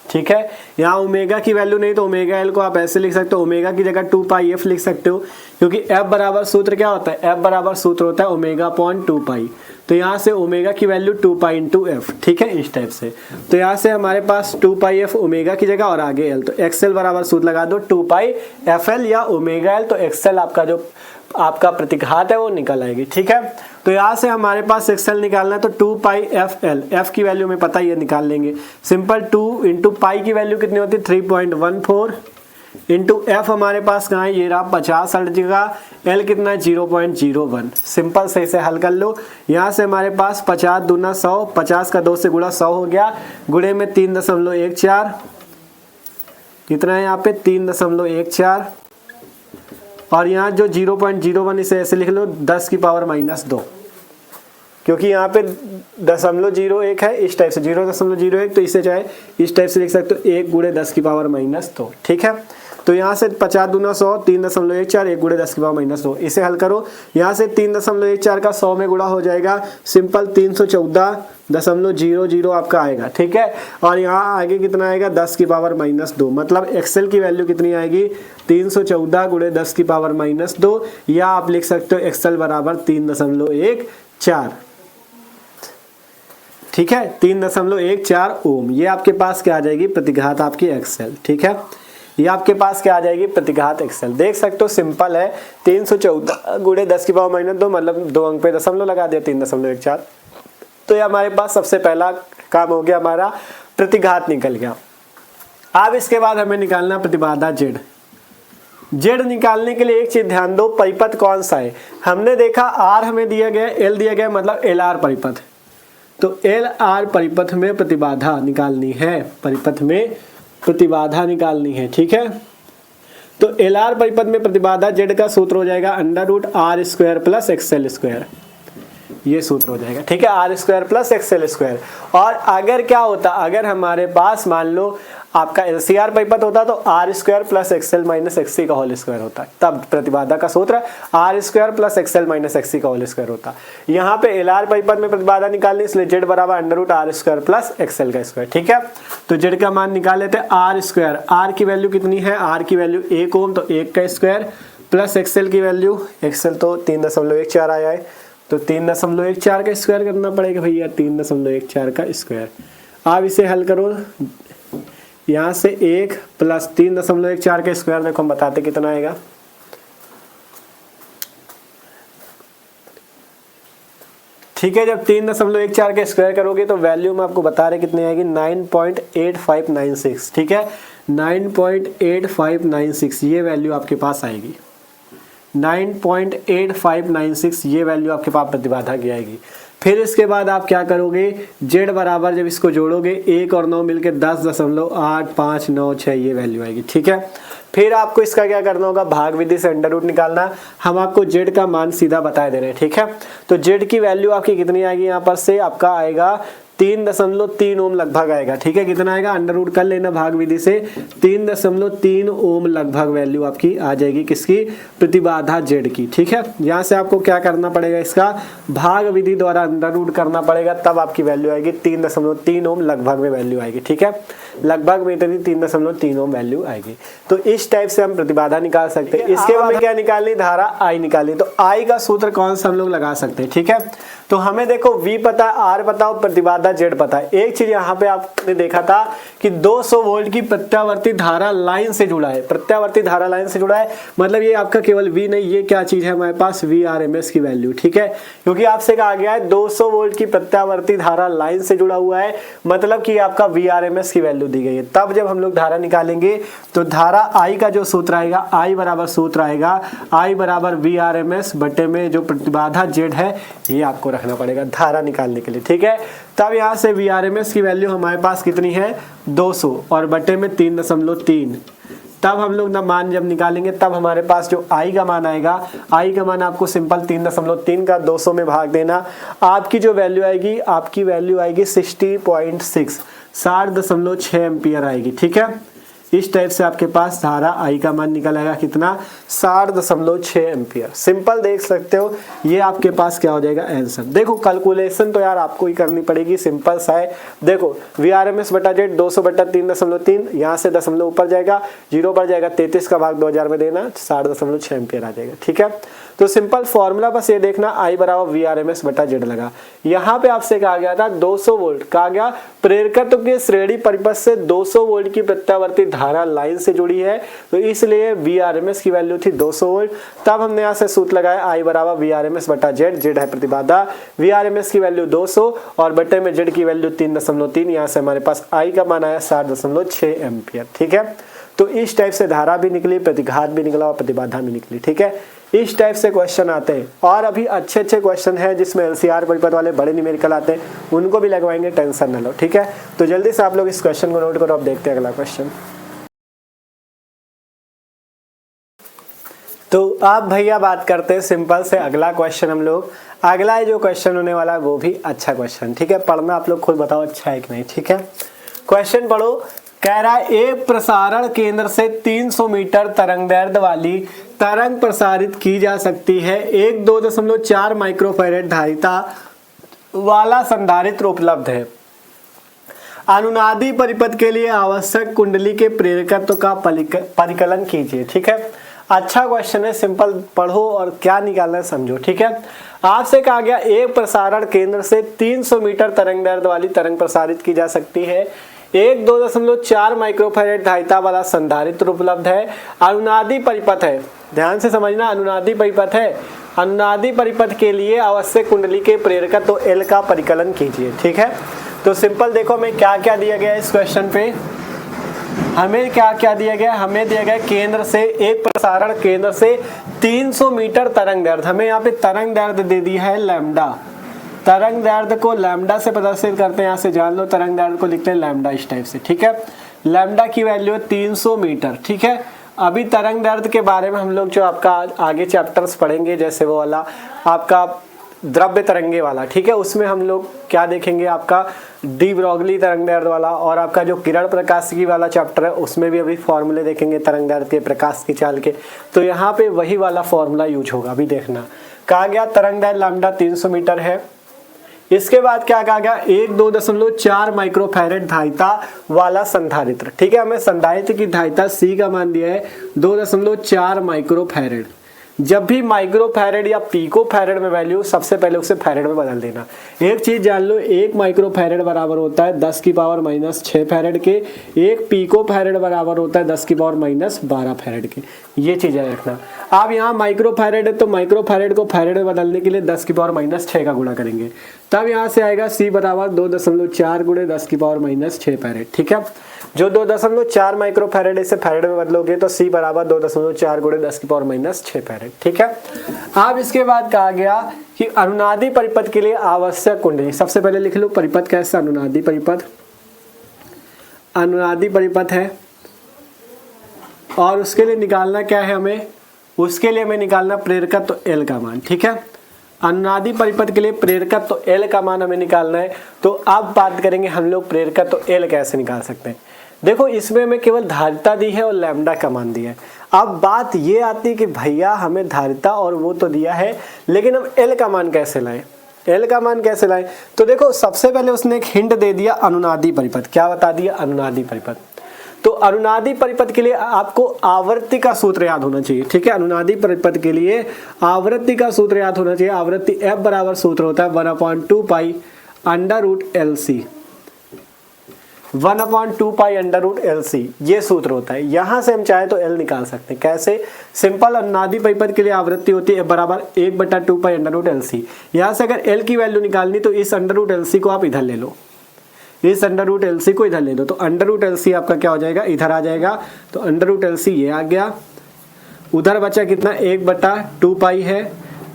ठीक है, यहाँ ओमेगा की वैल्यू नहीं तो ओमेगा L को आप ऐसे लिख सकते हो, ओमेगा की जगह 2 पाई F लिख सकते हो, क्योंकि F बराबर सूत्र क्या होता है? F बराबर सूत्र होता है ओमेगा अपॉन 2 पाई। तो यहाँ से ओमेगा की वैल्यू 2 पाई इंटू F। ठीक है, इस टाइप से। तो यहाँ से हमारे पास 2 पाई F ओमेगा की जगह और आगे L, तो XL बराबर सूत्र लगा दो 2 पाई FL या ओमेगा L। तो XL आपका जो आपका प्रतिघात है वो निकल आएगी। ठीक है, तो यहाँ से हमारे पास XL निकालना है तो 2 पाई FL, F की वैल्यू में पता ही है, निकाल लेंगे। सिंपल 2 इंटू पाई की वैल्यू कितनी होती है? 3.14 इंटू F हमारे पास कहाँ है? ये रहा 50 हर्ट्ज का। L कितना है? 0.01। सिंपल से इसे हल कर लो। यहाँ से हमारे पास 50 दूना 100, 50 का 2 से गुणा 100 हो गया, गुणे में 3.14 कितना है यहाँ पे? 3.14 और यहाँ जो 0.01 इसे ऐसे लिख लो 10 की पावर -2, क्योंकि यहाँ पे 0.01 है, इस टाइप से 0.01, तो इसे चाहे इस टाइप से लिख सकते हो 1 गुणे 10 की पावर -2। ठीक है, तो यहाँ से 50 दूना 100, 3.14, 1 गुणे 10 की पावर -2। इसे हल करो। यहाँ से 3.14 का 100 में गुणा हो जाएगा, सिंपल 314.00 आपका आएगा। ठीक है, और यहाँ आगे कितना आएगा? 10 की पावर -2, मतलब XL की वैल्यू कितनी आएगी? 314 गुणे 10 की पावर -2, या आप लिख सकते हो XL बराबर 3.14। ठीक है, 3.14 ओम। ये आपके पास क्या आ जाएगी? प्रतिघात आपकी XL। ठीक है, ये आपके पास क्या आ जाएगी? प्रतिघात XL। देख सकते हो सिंपल है, 314 गुणे 10 की पावर -2 मतलब 2 अंक पे दशमलव लगा दिया, 3.14। तो ये हमारे पास सबसे पहला काम हो गया, हमारा प्रतिघात निकल गया। अब इसके बाद हमें निकालना प्रतिबाधा Z। Z निकालने के लिए एक चीज ध्यान दो, परिपथ कौन सा है? हमने देखा R हमें दिया गया, L दिया गया, मतलब LR परिपथ। तो LR परिपथ में प्रतिबाधा निकालनी है, परिपथ में प्रतिबाधा निकालनी है। ठीक है, तो LR परिपथ में प्रतिबाधा Z का सूत्र हो जाएगा √R² प्लस XL²। ये सूत्र हो जाएगा। ठीक है, R² प्लस XL²। और अगर क्या होता, अगर हमारे पास मान लो आपका LCR परिपथ होता तो R square plus XL minus XC का होल स्क्वायर होता, तब प्रतिबाधा का सूत्र R square plus XL minus XC का होल स्क्वायर होता। यहाँ पे LR परिपथ में प्रतिबाधा निकालनी, इसलिए जेड बराबर under root R square plus XL का स्क्वायर। ठीक है, तो जेड का मान निकाल लेते हैं आर स्क्वायर, आर की वैल्यू कितनी है, आर की वैल्यू 1 ओम तो 1 का स्क्वायर प्लस एक्सएल की वैल्यू, एक्सएल तो 3.14 आया है तो 3.14 का स्क्वायर करना पड़ेगा भैया, 3.14 का स्क्वायर। आप इसे हल करो, यहाँ से 1 प्लस 3.14 का स्क्वायर, देखो हम बताते कितना आएगा। ठीक है, जब 3.14 का स्क्वायर करोगे तो वैल्यू में आपको बता रहे कितनी आएगी, 9.8596। ठीक है, 9.8596 ये वैल्यू आपके पास आएगी, 9.8596 ये वैल्यू आपके पास प्रतिबाधा की आएगी। फिर इसके बाद आप क्या करोगे, जेड बराबर जब इसको जोड़ोगे 1 और 9 मिलके 10.8596 ये वैल्यू आएगी। ठीक है, फिर आपको इसका क्या करना होगा, भाग विधि से अंडर रूट निकालना। हम आपको जेड का मान सीधा बता दे रहे हैं। ठीक है, तो जेड की वैल्यू आपकी कितनी आएगी, यहाँ पर से आपका आएगा 3.3 ओम लगभग आएगा। ठीक है, कितना आएगा, अंडर रूट कर लेना भाग विधि से, 3.3 ओम लगभग वैल्यू आपकी आ जाएगी, किसकी, प्रतिबाधा जेड की। ठीक है, यहाँ से आपको क्या करना पड़ेगा, इसका भाग विधि द्वारा अंडर रूट करना पड़ेगा, तब आपकी वैल्यू आएगी 3.3 ओम लगभग में वैल्यू आएगी। ठीक है, लगभग में 3.3 ओम वैल्यू आएगी। तो इस टाइप से हम प्रतिबाधा निकाल सकते हैं। इसके बाद क्या निकालनी, धारा आई निकालनी। तो आई का सूत्र कौन सा हम लोग लगा सकते हैं। ठीक है, तो हमें देखो V पता, R पता और प्रतिबाधा Z पता है। एक चीज यहाँ पे आपने देखा था कि 200 वोल्ट की प्रत्यावर्ती धारा लाइन से जुड़ा है, प्रत्यावर्ती धारा लाइन से जुड़ा है, मतलब ये आपका केवल V नहीं, ये क्या चीज है हमारे पास, VRMS की वैल्यू। ठीक है, क्योंकि आपसे कहा गया है 200 वोल्ट की प्रत्यावर्ती धारा लाइन से जुड़ा हुआ है, मतलब कि आपका VRMS की वैल्यू दी गई है। तब जब हम लोग धारा निकालेंगे तो धारा I का जो सूत्र आएगा, I बराबर सूत्र आएगा I बराबर VRMS बटे में जो प्रतिबाधा Z है, ये आपको रखना पड़ेगा धारा निकालने के लिए। ठीक है, तब यहाँ से VRMS की वैल्यू हमारे पास कितनी है, 200 और बटे में 3.3। तब हम लोग ना मान जब निकालेंगे तब हमारे पास जो I का मान आएगा, I का मान आपको सिंपल 3.3 का 200 में भाग देना, आपकी जो वैल्यू आएगी, आपकी वैल्यू आएगी 60.6 60.6 एम्पियर आएगी। ठीक है, इस टाइप से आपके पास धारा आई का मान निकल आएगा कितना, 60.6 एम्पियर। सिंपल देख सकते हो, ये आपके पास क्या हो जाएगा आंसर। देखो कैलकुलेशन तो यार आपको ही करनी पड़ेगी, सिंपल सा है। देखो VRMS बटा जेड 200 बटा 3.3, यहाँ से दशमलव ऊपर जाएगा, 0 पर जाएगा, 33 का भाग 2000 में देना, 60.6 एम्पियर आ जाएगा। ठीक है, तो सिंपल फॉर्मूला बस ये देखना, आई बराबर VRMS बटा जेड लगा। यहाँ पे आपसे कहा गया था 200 वोल्ट, कहा गया प्रेरकत्व के श्रेणी परिपथ से 200 वोल्ट की प्रत्यावर्ती धारा लाइन से जुड़ी है, तो इसलिए VRMS की वैल्यू थी 200 वोल्ट। तब हमने यहाँ से सूत्र लगाया आई बराबर VRMS बटा जेड, जेड है प्रतिबाधा, VRMS की वैल्यू 200 और बटे में जेड की वैल्यू 3.3, यहाँ से हमारे पास आई का मान आया 60.6 एम्पियर। ठीक है, तो इस टाइप से धारा भी निकली, प्रतिघात भी निकला और प्रतिबाधा भी निकली। ठीक है, इस टाइप से क्वेश्चन आते हैं और अभी अच्छे अच्छे क्वेश्चन हैं जिसमें LCR परिपथ वाले बड़े न्यूमेरिकल आते हैं, उनको भी लगवाएंगे, टेंशन न लो। ठीक है, तो जल्दी से आप लोग इस क्वेश्चन को नोट करो। अब देखते हैं अगला क्वेश्चन। तो अब भैया बात करते हैं सिंपल से अगला क्वेश्चन। हम लोग अगला जो क्वेश्चन होने वाला है वो भी अच्छा क्वेश्चन। ठीक है, पढ़ना आप लोग खुद बताओ अच्छा है कि नहीं। ठीक है, क्वेश्चन पढ़ो। कह रहा है एक प्रसारण केंद्र से 300 मीटर तरंगदैर्ध्य वाली तरंग प्रसारित की जा सकती है, एक 2.4 माइक्रोफैरेड धारिता वाला संधारित्र उपलब्ध है। अनुनादी परिपथ के लिए आवश्यक कुंडली के प्रेरकत्व का परिकलन कीजिए। ठीक है, अच्छा क्वेश्चन है, सिंपल पढ़ो और क्या निकालना है समझो। ठीक है, आपसे कहा गया एक प्रसारण केंद्र से 300 मीटर तरंगदैर्ध्य वाली तरंग प्रसारित की जा सकती है, एक 2.4 माइक्रोफैरेड धारिता वाला संधारित्र उपलब्ध है, अनुनादी परिपथ है, ध्यान से समझना, अनुनादी परिपथ है, अनुनादी परिपथ के लिए आवश्यक कुंडली के प्रेरकत्व L का परिकलन कीजिए। ठीक है, तो सिंपल देखो हमें क्या क्या दिया गया इस क्वेश्चन पे, हमें क्या क्या दिया गया, हमें दिया गया केंद्र से, एक प्रसारण केंद्र से 300 मीटर तरंगदैर्ध्य, हमें यहाँ पे तरंगदैर्ध्य दे दी है लैम्डा, तरंगदैर्ध्य को लैम्डा से प्रदर्शित करते हैं, यहाँ से जान लो तरंगदैर्ध्य को लिखते हैं लैम्डा इस टाइप से। ठीक है, लैम्डा की वैल्यू है 300 मीटर। ठीक है, अभी तरंगदैर्ध्य के बारे में हम लोग जो आपका आगे चैप्टर्स पढ़ेंगे, जैसे वो वाला आपका द्रव्य तरंगे वाला, ठीक है, उसमें हम लोग क्या देखेंगे, आपका डी ब्रॉगली तरंगदैर्ध्य वाला, और आपका जो किरण प्रकाशिकी वाला चैप्टर है उसमें भी अभी फॉर्मूले देखेंगे तरंगदैर्ध्य के, प्रकाश की चाल के। तो यहाँ पे वही वाला फॉर्मूला यूज होगा। अभी देखना, कहा गया तरंगदैर्ध्य लैम्डा 300 मीटर है। इसके बाद क्या कहा गया, 1 2.4 माइक्रोफैरेड धारिता वाला संधारित्र, ठीक है, हमें संधारित्र की धारिता C का मान दिया है 2.4 माइक्रोफैरेड। जब भी माइक्रोफैरेड या पिकोफैरेड में वैल्यू, सबसे पहले उसे फैरेड में बदल देना। एक चीज जान लो, 1 माइक्रोफैरेड बराबर होता है 10⁻⁻6 फैरेड के, 1 पिकोफैरेड बराबर होता है 10⁻⁻12 फैरेड के। ये चीज याद रखना। अब यहाँ माइक्रोफैरेड है तो माइक्रोफैरेड को फैरेड में बदलने के लिए 10⁻⁻6 का गुणा करेंगे, तब यहाँ से आएगा C बराबर 2.4 गुणे 10⁻⁻6 फैरेड, ठीक है। जो 2.4 माइक्रोफैरेड इसे फैरेड में बदलोगे तो C बराबर 2.4 गुणे 10⁻⁻6 फैरेड, ठीक है। अब इसके बाद कहा गया कि अनुनादी परिपथ के लिए आवश्यक कुंडली, सबसे पहले लिख लो परिपथ कैसा, अनुनादी परिपथ, अनुनादी परिपथ है, और उसके लिए निकालना क्या है हमें, उसके लिए हमें निकालना प्रेरकत्व L का मान, ठीक है। अनुनादी परिपथ के लिए प्रेरकत्व L का मान हमें निकालना है। तो अब बात करेंगे हम लोग प्रेरकत्व L कैसे निकाल सकते हैं। देखो इसमें हमें केवल धारिता दी है और लैम्डा का मान दिया है। अब बात ये आती है कि भैया हमें धारिता और वो तो दिया है, लेकिन हम L का मान कैसे लाएं, L का मान कैसे लाएं। तो देखो सबसे पहले उसने एक हिंट दे दिया अनुनादी परिपथ, क्या बता दिया, अनुनादी परिपथ। तो अनुनादी परिपथ के लिए आपको आवृत्ति का सूत्र याद होना चाहिए, ठीक है। अनुनादी परिपथ के लिए आवृत्ति का सूत्र याद होना चाहिए। आवृत्ति F बराबर सूत्र होता है 1/2 पाई √LC, 1/2 पाई √LC, ये सूत्र होता है। यहां से हम चाहे तो L निकाल सकते हैं। कैसे, सिंपल, अनुनादी परिपथ के लिए आवृत्ति होती है F बराबर 1/2 पाई √LC। यहां से अगर L की वैल्यू निकालनी तो इस √LC को आप इधर ले लो, इस √LC को इधर ले दो, तो √LC आपका क्या हो जाएगा, इधर आ जाएगा। तो √LC ये आ गया, उधर बचा कितना, 1/2 पाई है,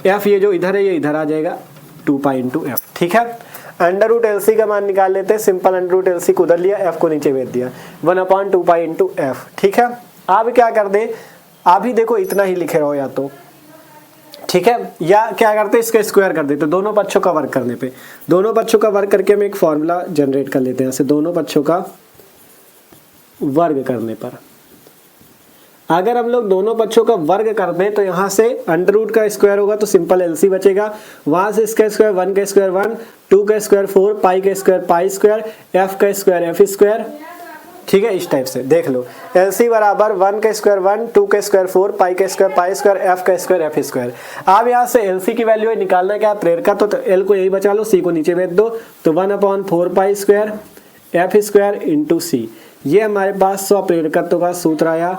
F ये जो इधर है ये इधर आ जाएगा 2 पाई × F, ठीक है। √LC का मान निकाल लेते हैं। सिंपल √LC को उधर लिया, F को नीचे भेज दिया, 1/2 पाई × F, ठीक है। अब क्या कर दे, अभी देखो इतना ही लिखे रहो या तो, ठीक है, या क्या करते हैं इसका स्क्वायर कर देते, दोनों पक्षों का वर्ग करने पे, दोनों पक्षों का वर्ग करके हम एक फॉर्मूला जनरेट कर लेते हैं। ऐसे दोनों पक्षों का वर्ग करने पर अगर हम लोग दोनों पक्षों का वर्ग कर दें तो यहाँ से √ का स्क्वायर होगा तो सिंपल LC बचेगा, वहां से इसका स्क्वायर 1 का स्क्वायर 1, 2 का स्क्वायर 4, पाई का स्क्वायर पाई स्क्वायर, F का स्क्वायर F स्क्वायर, ठीक है। इस टाइप से देख लो, LC बराबर 1 का स्क्वायर 1, 2 का स्क्वायर 4, पाई का स्क्वायर पाई स्क्वायर, F का स्क्वायर F स्क्वायर। अब यहाँ से LC की वैल्यू है, निकालना क्या है, प्रेरकत्व, तो L को यही बचा लो, C को नीचे भेज दो, तो 1/4 pi square F square × C। ये हमारे पास प्रेरकत्व का सूत्र आया,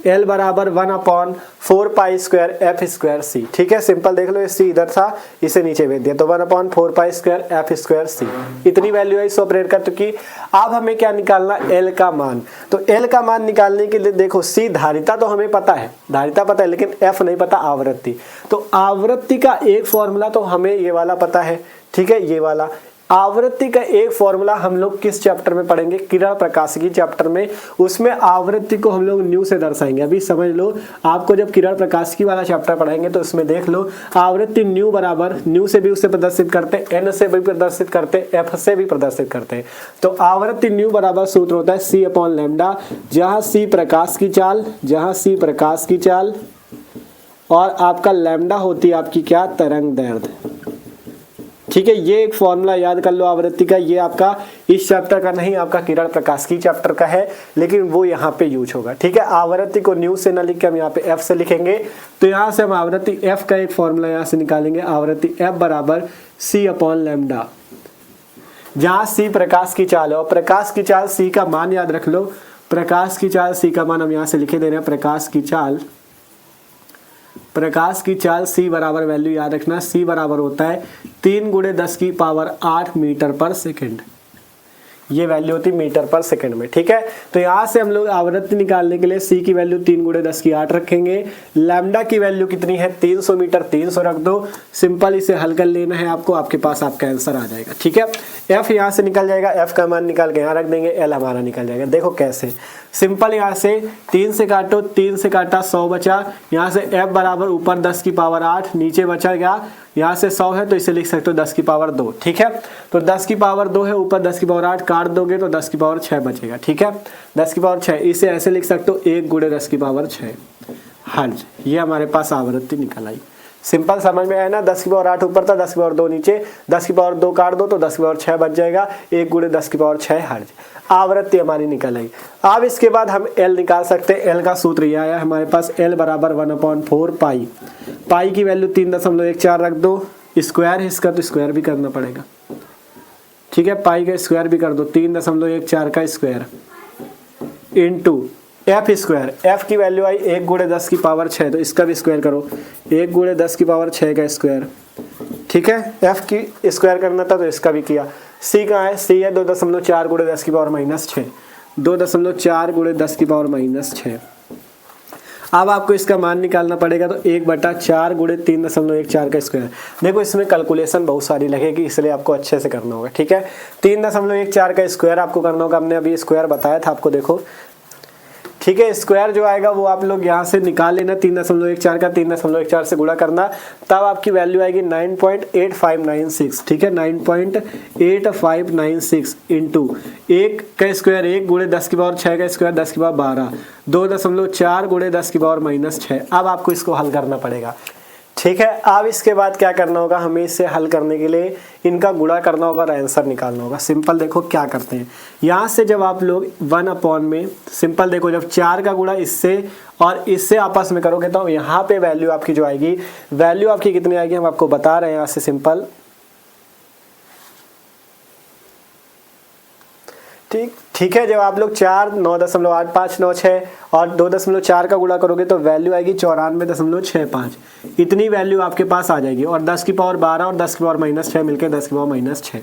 L बराबर 1/4 pi square F square C, ठीक है। सिंपल देख लो, C इधर था, इसे नीचे भेज दिया, तो 1/4 pi square F square C, इतनी वैल्यू है प्रेरकत्व की। अब हमें क्या निकालना, L का मान। तो L का मान निकालने के लिए देखो, C धारिता तो हमें पता है, धारिता पता है, लेकिन F नहीं पता, आवृत्ति। तो आवृत्ति का एक फॉर्मूला तो हमें ये वाला पता है, ठीक है, ये वाला। आवृत्ति का एक फॉर्मूला हम लोग किस चैप्टर में पढ़ेंगे, किरण प्रकाशिकी चैप्टर में, उसमें आवृत्ति को हम लोग न्यू से दर्शाएंगे। अभी समझ लो, आपको जब किरण प्रकाशिकी वाला चैप्टर पढ़ाएंगे तो उसमें देख लो, आवृत्ति न्यू बराबर, न्यू से भी उसे प्रदर्शित करते हैं, N से भी प्रदर्शित करते हैं, F से भी प्रदर्शित करते हैं। तो आवृत्ति न्यू बराबर सूत्र होता है C/λ, जहां C प्रकाश की चाल, जहां C प्रकाश की चाल और आपका लैम्डा होती है आपकी क्या, तरंगदैर्ध्य, ठीक है। ये एक फॉर्मूला याद कर लो आवृत्ति का। ये आपका इस चैप्टर का नहीं, आपका किरण प्रकाशिकी चैप्टर का है, लेकिन वो यहाँ पे यूज होगा, ठीक है। आवृत्ति को न्यू से ना लिख के हम यहाँ पे F से लिखेंगे, तो यहाँ से हम आवृत्ति F का एक फॉर्मूला यहाँ से निकालेंगे। आवृत्ति F बराबर C/λ, जहाँ C प्रकाश की चाल है, और प्रकाश की चाल C का मान याद रख लो, प्रकाश की चाल C का मान हम यहाँ से लिखे दे रहे हैं। प्रकाश की चाल C बराबर, वैल्यू याद रखना, C बराबर होता है 3 × 10⁸ मीटर पर सेकंड। ये वैल्यू होती है मीटर पर सेकंड में, ठीक है। तो यहाँ से हम लोग आवृत्ति निकालने के लिए C की वैल्यू 3 × 10⁸ रखेंगे। लैम्डा की वैल्यू कितनी है, 300 मीटर, 300 रख दो। सिंपल इसे हल कर लेना है आपको, आपके पास आपका आंसर आ जाएगा, ठीक है। F यहाँ से निकल जाएगा, F का मान निकाल के यहाँ रख देंगे, L हमारा निकल जाएगा। देखो कैसे, सिंपल, यहाँ से 3 से काटो, 3 से काटा 100 बचा, यहाँ से f बराबर ऊपर 10 की पावर 8, नीचे बचा गया, यहाँ से 100 है तो इसे लिख सकते हो 10 की पावर 2, ठीक है। तो 10 की पावर 2 है, ऊपर 10 की पावर 8 काट दोगे तो 10 की पावर 6 बचेगा, ठीक है। 10 की पावर 6, इसे ऐसे लिख सकते हो 1 गुणे 10 की पावर 6 हर्ज। ये हमारे पास आवृत्ति निकल आई। सिंपल समझ में आया ना। 10 की पावर 8 ऊपर था, 10 की पावर 2 नीचे, 10 की पावर 2 काट दो तो 10 की पावर 6 बच जाएगा, 1 गुणे 10 की पावर 6 हर्ज। आवृत्ति हमारी निकल आई। अब इसके बाद हम L निकाल सकते हैं। L का सूत्र यह आया हमारे पास, L बराबर 1/4 पाई। पाई की वैल्यू 3.14 रख दो, स्क्वायर है इसका तो स्क्वायर भी करना पड़ेगा, ठीक है। पाई का स्क्वायर भी कर दो, 3.14 का square into F square. F की वैल्यू आई 1 गुणे 10 की पावर 6, तो इसका भी स्क्वायर करो, 1 गुणे 10 की पावर 6 का स्क्वायर, ठीक है। एफ की स्क्वायर करना था तो इसका भी किया। सी कहाँ है, सी है 2.4 गुणे 10 की पावर -6, 2.4 गुणे 10 की पावर -6। अब आपको इसका मान निकालना पड़ेगा, तो 1/4 गुणे 3.14 का स्क्वायर। देखो इसमें कैलकुलेशन बहुत सारी लगेगी, इसलिए आपको अच्छे से करना होगा, ठीक है। 3.14 का स्क्वायर आपको करना होगा, हमने अभी स्क्वायर बताया था आपको, देखो, ठीक है। स्क्वायर जो आएगा वो आप लोग यहाँ से निकाल लेना, 3.14 का 3.14 से गुणा करना, तब आपकी वैल्यू आएगी 9.8596, ठीक है। 9.8596 इंटू 1 का स्क्वायर 1 गुणे 10 की पावर 6 का स्क्वायर 10 की पावर 12, 2.4 गुणे 10 की पावर -6। अब आपको इसको हल करना पड़ेगा, ठीक है। अब इसके बाद क्या करना होगा, हमें इसे हल करने के लिए इनका गुणा करना होगा और आंसर निकालना होगा। सिंपल देखो क्या करते हैं, यहाँ से जब आप लोग 1 में सिंपल देखो, जब 4 का गुणा इससे और इससे आपस में करोगे तो यहाँ पे वैल्यू आपकी जो आएगी, वैल्यू आपकी कितनी आएगी हम आपको बता रहे हैं यहाँ से। सिंपल, ठीक है। जब आप लोग 4 9.8596 और 2.4 का गुणा करोगे तो वैल्यू आएगी 94.65, इतनी वैल्यू आपके पास आ जाएगी। और 10 की पावर 12 और 10 की पावर -6 मिलकर 10 की पावर -6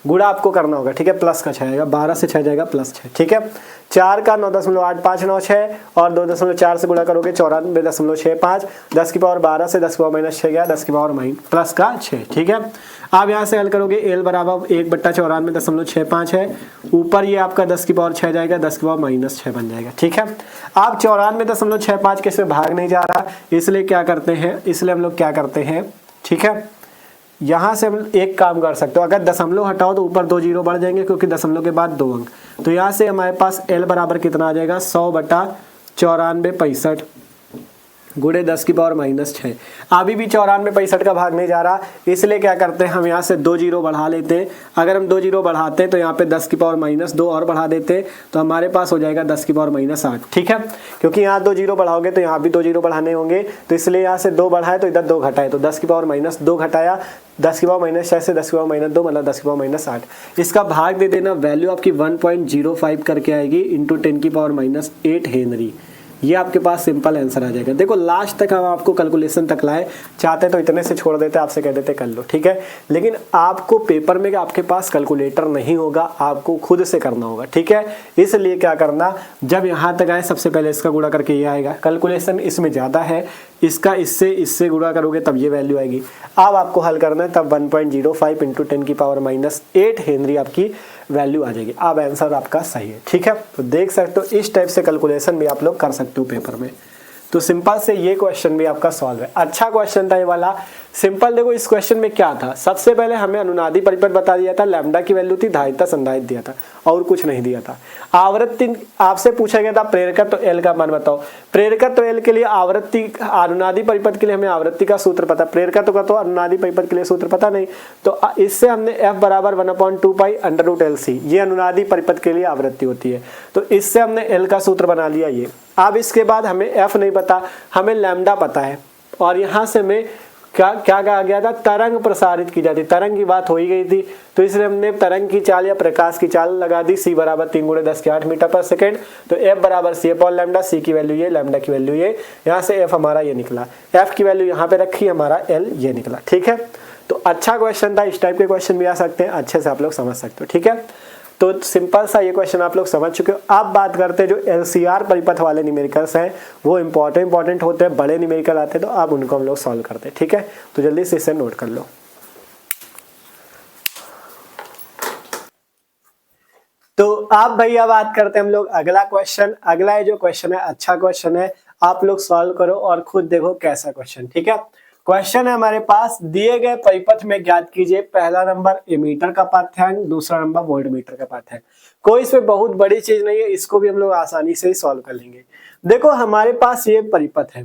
गुणा आपको करना होगा, ठीक है। प्लस का 6 आएगा, 12 से 6 जाएगा +6, ठीक है। 4 का 9.8596 और 2.4 से गुणा करोगे 94.65, 10 की पावर 12 से 10 की पावर -6 गया, 10 की पावर प्लस का 6, ठीक है। आप यहाँ से हल करोगे, L बराबर 1/94.65 है, ऊपर ये आपका 10 की पावर 6 जाएगा, 10 की पावर -6 बन जाएगा, ठीक है। आप 94.65 के से भाग नहीं जा रहा, इसलिए क्या करते हैं, इसलिए हम लोग क्या करते हैं, ठीक है। यहाँ से हम एक काम कर सकते हो, अगर दशमलव हटाओ तो ऊपर 2 जीरो बढ़ जाएंगे क्योंकि दशमलव के बाद 2 अंक, तो यहाँ से हमारे पास L बराबर कितना आ जाएगा, 100/94 गुणे 10 की पावर -6। अभी भी 94 का भाग नहीं जा रहा, इसलिए क्या करते हैं हम यहाँ से 2 जीरो बढ़ा लेते हैं। अगर हम 2 जीरो बढ़ाते हैं तो यहाँ पे 10 की पावर -2 और बढ़ा देते तो हमारे पास हो जाएगा 10 की पावर -8, ठीक है। क्योंकि यहाँ 2 जीरो बढ़ाओगे तो यहाँ भी 2 जीरो बढ़ाने होंगे, तो इसलिए यहाँ से 2 बढ़ाए तो इधर 2 घटाए, तो 10 की पावर -2 घटाया, 10 की पावर -6 से 10 की पावर -2 मतलब 10 की पावर -8। इसका भाग दे देना, वैल्यू आपकी 1.05 करके आएगी इंटू 10 की पावर -8 हेनरी। ये आपके पास सिंपल आंसर आ जाएगा। देखो लास्ट तक हम आपको कैलकुलेशन तक लाए, चाहते तो इतने से छोड़ देते, आपसे कह देते कर लो, ठीक है। लेकिन आपको पेपर में आपके पास कैलकुलेटर नहीं होगा, आपको खुद से करना होगा, ठीक है। इसलिए क्या करना, जब यहाँ तक आए सबसे पहले इसका गुणा करके ये आएगा, कैलकुलेशन इसमें ज़्यादा है, इसका इससे गुणा करोगे तब ये वैल्यू आएगी। अब आपको हल करना है, तब 1.05 इंटू 10 की पावर -8 हेनरी आपकी वैल्यू आ जाएगी। अब आंसर आपका सही है, ठीक है। तो देख सकते हो इस टाइप से कैलकुलेशन भी आप लोग कर सकते हो पेपर में। तो सिंपल से ये क्वेश्चन भी आपका सॉल्व है। अच्छा क्वेश्चन था ये वाला। सिंपल देखो इस क्वेश्चन में क्या था, सबसे पहले हमें अनुनादी परिपथ बता दिया था, लैम्डा की वैल्यू थी, धारिता संधारित्र दिया था और कुछ नहीं दिया था। आवृत्ति आपसे पूछा गया था प्रेरकत्व तो L का मान बताओ। प्रेरकत्व तो L के लिए आवृत्ति, अनुनादी परिपथ के लिए हमें आवृत्ति का सूत्र पता, प्रेरकत्व का तो अनुनादी परिपथ के लिए सूत्र पता नहीं, तो इससे हमने F बराबर 1/2 पाई √LC, ये अनुनादी परिपथ के लिए आवृत्ति होती है, तो इससे हमने L का सूत्र बना लिया ये। अब इसके बाद हमें F नहीं पता, हमें लैम्डा पता है, और यहाँ से हमें क्या कहा गया था, तरंग प्रसारित की जाती, तरंग की बात हो ही गई थी, तो इसलिए हमने तरंग की चाल या प्रकाश की चाल लगा दी, C बराबर 3 × 10⁸ मीटर/सेकेंड। तो F बराबर C/λ, C की वैल्यू ये, लैम्डा की वैल्यू ये, यहाँ से F हमारा ये निकला, F की वैल्यू यहाँ पे रखी, हमारा L ये निकला, ठीक है। तो अच्छा क्वेश्चन था, इस टाइप के क्वेश्चन भी आ सकते हैं, अच्छे से आप लोग समझ सकते हो, ठीक है। तो सिंपल सा ये क्वेश्चन आप लोग समझ चुके हो। अब बात करते हैं जो LCR परिपथ वाले न्यूमेरिकल्स हैं, वो इंपॉर्टेंट होते हैं, बड़े न्यूमेरिकल आते हैं, तो अब उनको हम लोग सॉल्व करते हैं, ठीक है। तो जल्दी से इसे नोट कर लो। तो आप भैया बात करते हैं हम लोग अगला क्वेश्चन। अगला ये जो क्वेश्चन है अच्छा क्वेश्चन है, आप लोग सॉल्व करो और खुद देखो कैसा क्वेश्चन। ठीक है, क्वेश्चन है हमारे पास, दिए गए परिपथ में ज्ञात कीजिए पहला नंबर एमीटर का पाठ्यांक, दूसरा नंबर वोल्टमीटर का पाठ्यांक। कोई इसमें बहुत बड़ी चीज नहीं है, इसको भी हम लोग आसानी से ही सॉल्व कर लेंगे। देखो हमारे पास ये परिपथ है,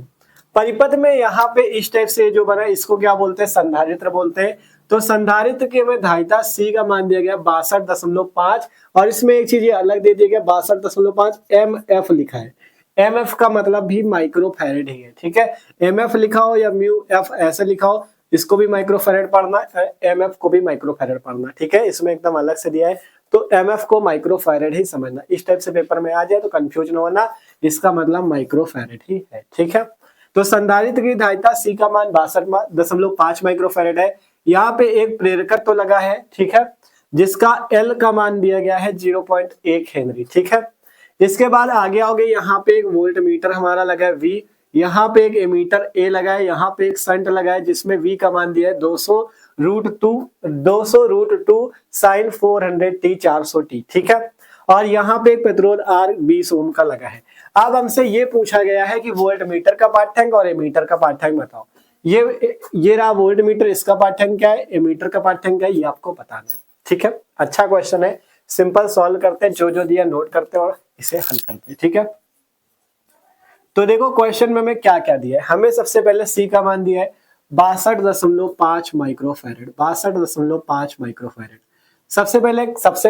परिपथ में यहाँ पे इस टाइप से जो बना है इसको क्या बोलते हैं, संधारित्र बोलते हैं। तो संधारित्र के में धारिता C का मान दिया गया 62.5 और इसमें एक चीज ये अलग दे दिया गया 62.5 MF लिखा है। MF का मतलब भी माइक्रोफैरेड ही है। ठीक है, MF लिखा हो या म्यू F ऐसे लिखा हो, इसको भी माइक्रोफैरेड पढ़ना, MF को भी माइक्रोफैरेड पढ़ना। ठीक है, इसमें एकदम अलग से दिया है तो MF को माइक्रोफैरेड ही समझना। इस टाइप से पेपर में आ जाए तो कंफ्यूज न होना, इसका मतलब माइक्रोफैरेड ही है। ठीक है, तो संधारित्र की धारिता C का मान 62.5 माइक्रोफैरेड है। यहाँ पे एक प्रेरकत्व तो लगा है, ठीक है, जिसका L का मान दिया गया है 0.1 हेनरी। ठीक है, इसके बाद आगे आओगे, यहाँ पे एक वोल्ट मीटर हमारा लगा है V, यहाँ पे एक एमीटर A लगा है, यहाँ पे एक शंट लगा है जिसमें V का मान दिया है 200√2 sin 400t 400t। ठीक है, और यहाँ पे एक प्रतिरोध R 20 ओम का लगा है। अब हमसे ये पूछा गया है कि वोल्ट मीटर का पाठ्यांक और एमीटर का पाठ्यांक बताओ। ये रहा वोल्ट मीटर, इसका पाठ्यांक क्या है, एमीटर का पाठ्यांक क्या है, ये आपको बताना है। ठीक है, अच्छा क्वेश्चन है, सिंपल सॉल्व करते हैं, जो जो दिया नोट करते हैं और इसे हल करते हैं। ठीक है, तो देखो क्वेश्चन में हमें क्या क्या दिया है। हमें सबसे पहले C का मान दिया है 62.5 माइक्रोफैरेड, 62.5 माइक्रोफैरेड। सबसे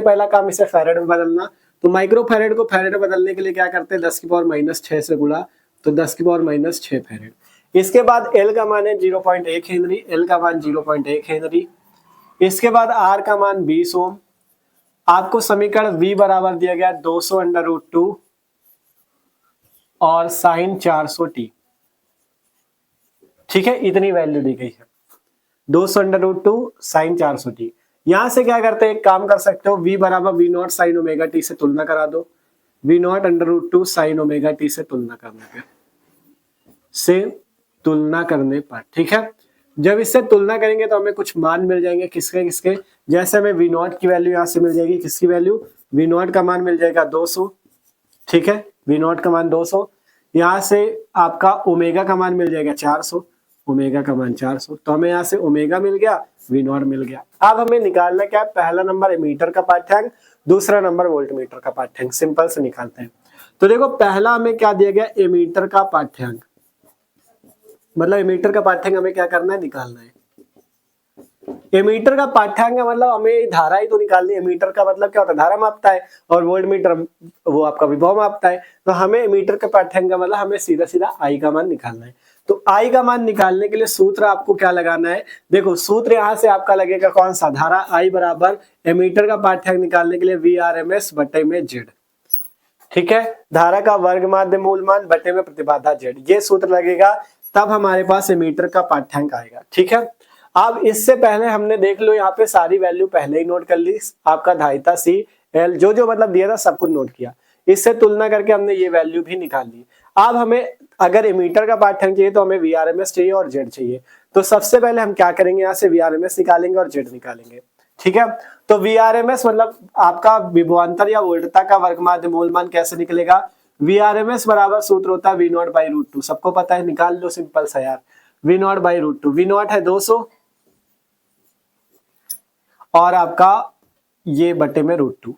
पहला काम इसे फैरेड में बदलना। तो माइक्रोफैरेड को फैरेड में बदलने के लिए क्या करते हैं, 10⁻⁻6 से गुणा, तो 10⁻⁻6 फैरेड। इसके बाद L का मान है 0.1 हेनरी, L का मान 0.1 हेनरी। इसके बाद R का मान 20 ओम। आपको समीकरण V बराबर दिया गया 200√2 और साइन 400t। ठीक है, इतनी वैल्यू दी गई है, 200√2 साइन 400t। यहां से क्या करते हैं, एक काम कर सकते हो, V बराबर V0 साइन ओमेगा टी से तुलना करा दो, V0√2 साइन ओमेगा टी से तुलना करने पर ठीक है, जब इससे तुलना करेंगे तो हमें कुछ मान मिल जाएंगे, किसके किसके, जैसे हमें V0 की वैल्यू यहां से मिल जाएगी, किसकी वैल्यू, V0 का मान मिल जाएगा 200। ठीक है, V0 का मान 200, यहां से आपका ओमेगा का मान मिल जाएगा 400, ओमेगा का मान 400, तो हमें यहाँ से ओमेगा मिल गया, V0 मिल गया। अब हमें निकालना क्या है, पहला नंबर एमीटर का पाठ्यांक, दूसरा नंबर वोल्टमीटर का पाठ्यांक। सिंपल से निकालते हैं। तो देखो पहला हमें क्या दिया गया, एमीटर का पाठ्यांक, मतलब एमीटर का पाठ्यांक हमें क्या करना है, निकालना है। एमीटर का पाठ्यांक का मतलब हमें धारा ही तो निकालनी है। एमीटर का मतलब क्या होता है, धारा मापता है, और वोल्टमीटर वो आपका विभव मापता है। तो हमें एमीटर का पाठ्यांक का मतलब हमें सीधा सीधा I का मान निकालना है। तो I का मान निकालने के लिए सूत्र आपको क्या लगाना है, देखो सूत्र यहाँ से आपका लगेगा कौन सा, धारा I बराबर एमीटर का पाठ्यांक निकालने के लिए VRMS बटे में Z। ठीक है, धारा का वर्ग माध्य मूल मान बटे में प्रतिबाधा Z, ये सूत्र लगेगा, तब हमारे पास एमीटर का पाठ्यांक आएगा। ठीक है, अब इससे पहले हमने देख लो यहाँ पे सारी वैल्यू पहले ही नोट कर ली, आपका धारिता C L जो मतलब दिया था सब कुछ नोट किया, इससे तुलना करके हमने ये वैल्यू भी निकाल ली। अब हमें अगर एमीटर का पाठ्यांक चाहिए तो हमें VRMS चाहिए और Z चाहिए। तो सबसे पहले हम क्या करेंगे, यहाँ से VRMS निकालेंगे और Z निकालेंगे। ठीक है, तो VRMS मतलब आपका विभवांतर या वोल्टता का वर्गमाध्य मूलमान कैसे निकलेगा, VRMS बराबर सूत्र होता है V0/√2, सबको पता है, निकाल लो सिंपल सा यार, V0/√2। V0 है 200 और आपका ये बटे में √2।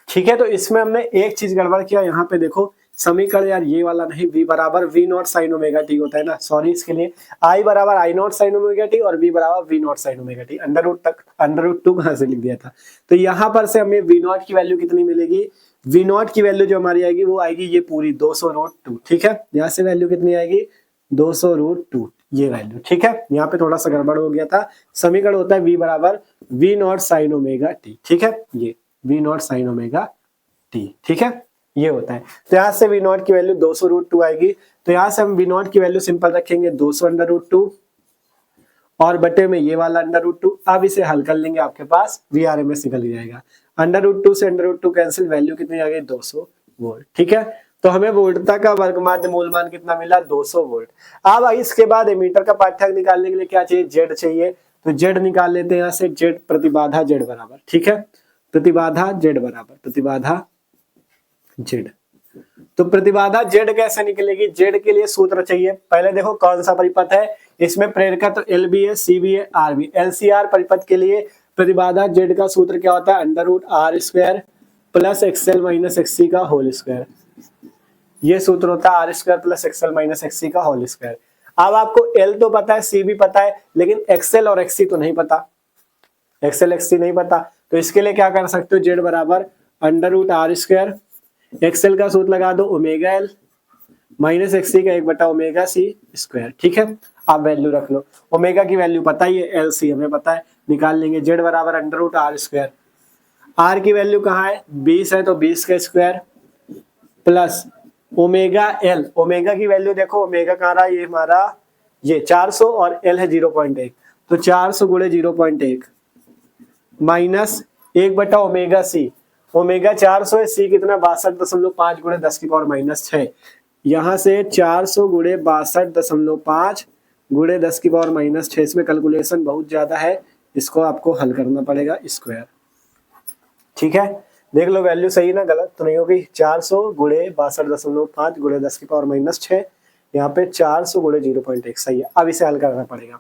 ठीक है, तो इसमें हमने एक चीज गड़बड़ किया, यहाँ पे देखो समीकरण यार ये वाला नहीं, V बराबर V0 साइन ओमेगा टी होता है ना, सॉरी इसके लिए I बराबर I0 साइन ओमेगा टी और V बराबर V0 साइन ओमेगा टी, √2 कहां से लिख दिया था। तो यहाँ पर से हमें V0 की वैल्यू कितनी मिलेगी, V0 की वैल्यू जो हमारी आएगी वो आएगी ये पूरी 200√2। ठीक है, यहाँ से वैल्यू कितनी आएगी 200√2 ये वैल्यू। ठीक है, यहाँ पे थोड़ा सा गड़बड़ हो गया था, समीकरण होता है V बराबर V0 साइन ओमेगा टी। ठीक है, ये V0 साइन ओमेगा टी। ठीक है, ये होता है। तो यहाँ से V0 की वैल्यू 200√2 आएगी, तो यहाँ से हम V0 की वैल्यू सिंपल रखेंगे 200√2 और बटे में ये वाला √2। अब इसे हल कर लेंगे, आपके पास VRMS निकल जाएगा, √2 से √2 कैंसिल, वैल्यू कितनी आ गई 200 वोल्ट। ठीक है, तो हमें वोल्टता का वर्गमाध्य मूलमान कितना मिला 200 वोल्ट। अब इसके बाद एमीटर का पाठ्यांक निकालने के लिए क्या चाहिए, Z चाहिए। तो जेड निकाल लेते हैं यहाँ से, जेड प्रतिबाधा जेड बराबर, ठीक है, प्रतिबाधा जेड बराबर प्रतिबाधा जेड। तो प्रतिबाधा जेड कैसे निकलेगी, जेड के लिए सूत्र चाहिए। पहले देखो कौन सा परिपथ है, इसमें प्रेरकत्व तो एल बी है, सी बी है, आर बी। एलसीआर परिपथ के लिए प्रतिबाधा जेड का सूत्र क्या होता है, under root R square plus XL minus XC का होल स्क्वायर। ये सूत्र होता है R square plus XL minus XC का होल स्क्वायर। अब आपको एल तो पता है, सी भी पता है, लेकिन एक्सएल और एक्ससी तो नहीं पता, एक्सएल एक्ससी नहीं पता। तो इसके लिए क्या कर सकते हो, जेड बराबर under root R square, XL का सूत्र लगा दो ओमेगा एल माइनस एक्ससी का 1/ओमेगा सी स्क्वायर, ठीक है। आप वैल्यू रख लो, ओमेगा की वैल्यू पता ही है, एल सी हमें पता है, निकाल लेंगे। जेड बराबर under root R square, R की वैल्यू कहाँ है 20 है, तो 20 का square plus omega L, omega की वैल्यू देखो, ओमेगा कहाँ रहा, ये हमारा ये 400 और एल है 0.1, तो 400 गुणे 0.1 माइनस 1/ओमेगा सी, ओमेगा 400 है, सी कितना 62.5 गुणे 10 की पावर माइनस 6। यहाँ से 400 गुणे 62.5 गुणे 10 की पावर माइनस 6, इसमें कैलकुलेशन बहुत ज्यादा है, इसको आपको हल करना पड़ेगा स्क्वायर, ठीक है। देख लो वैल्यू सही ना गलत तो नहीं होगी, 400 गुणे 62.5 गुणे 10 की पावर माइनस 6, यहाँ पे 400 गुणे 0.1 सही है। अब इसे हल करना पड़ेगा,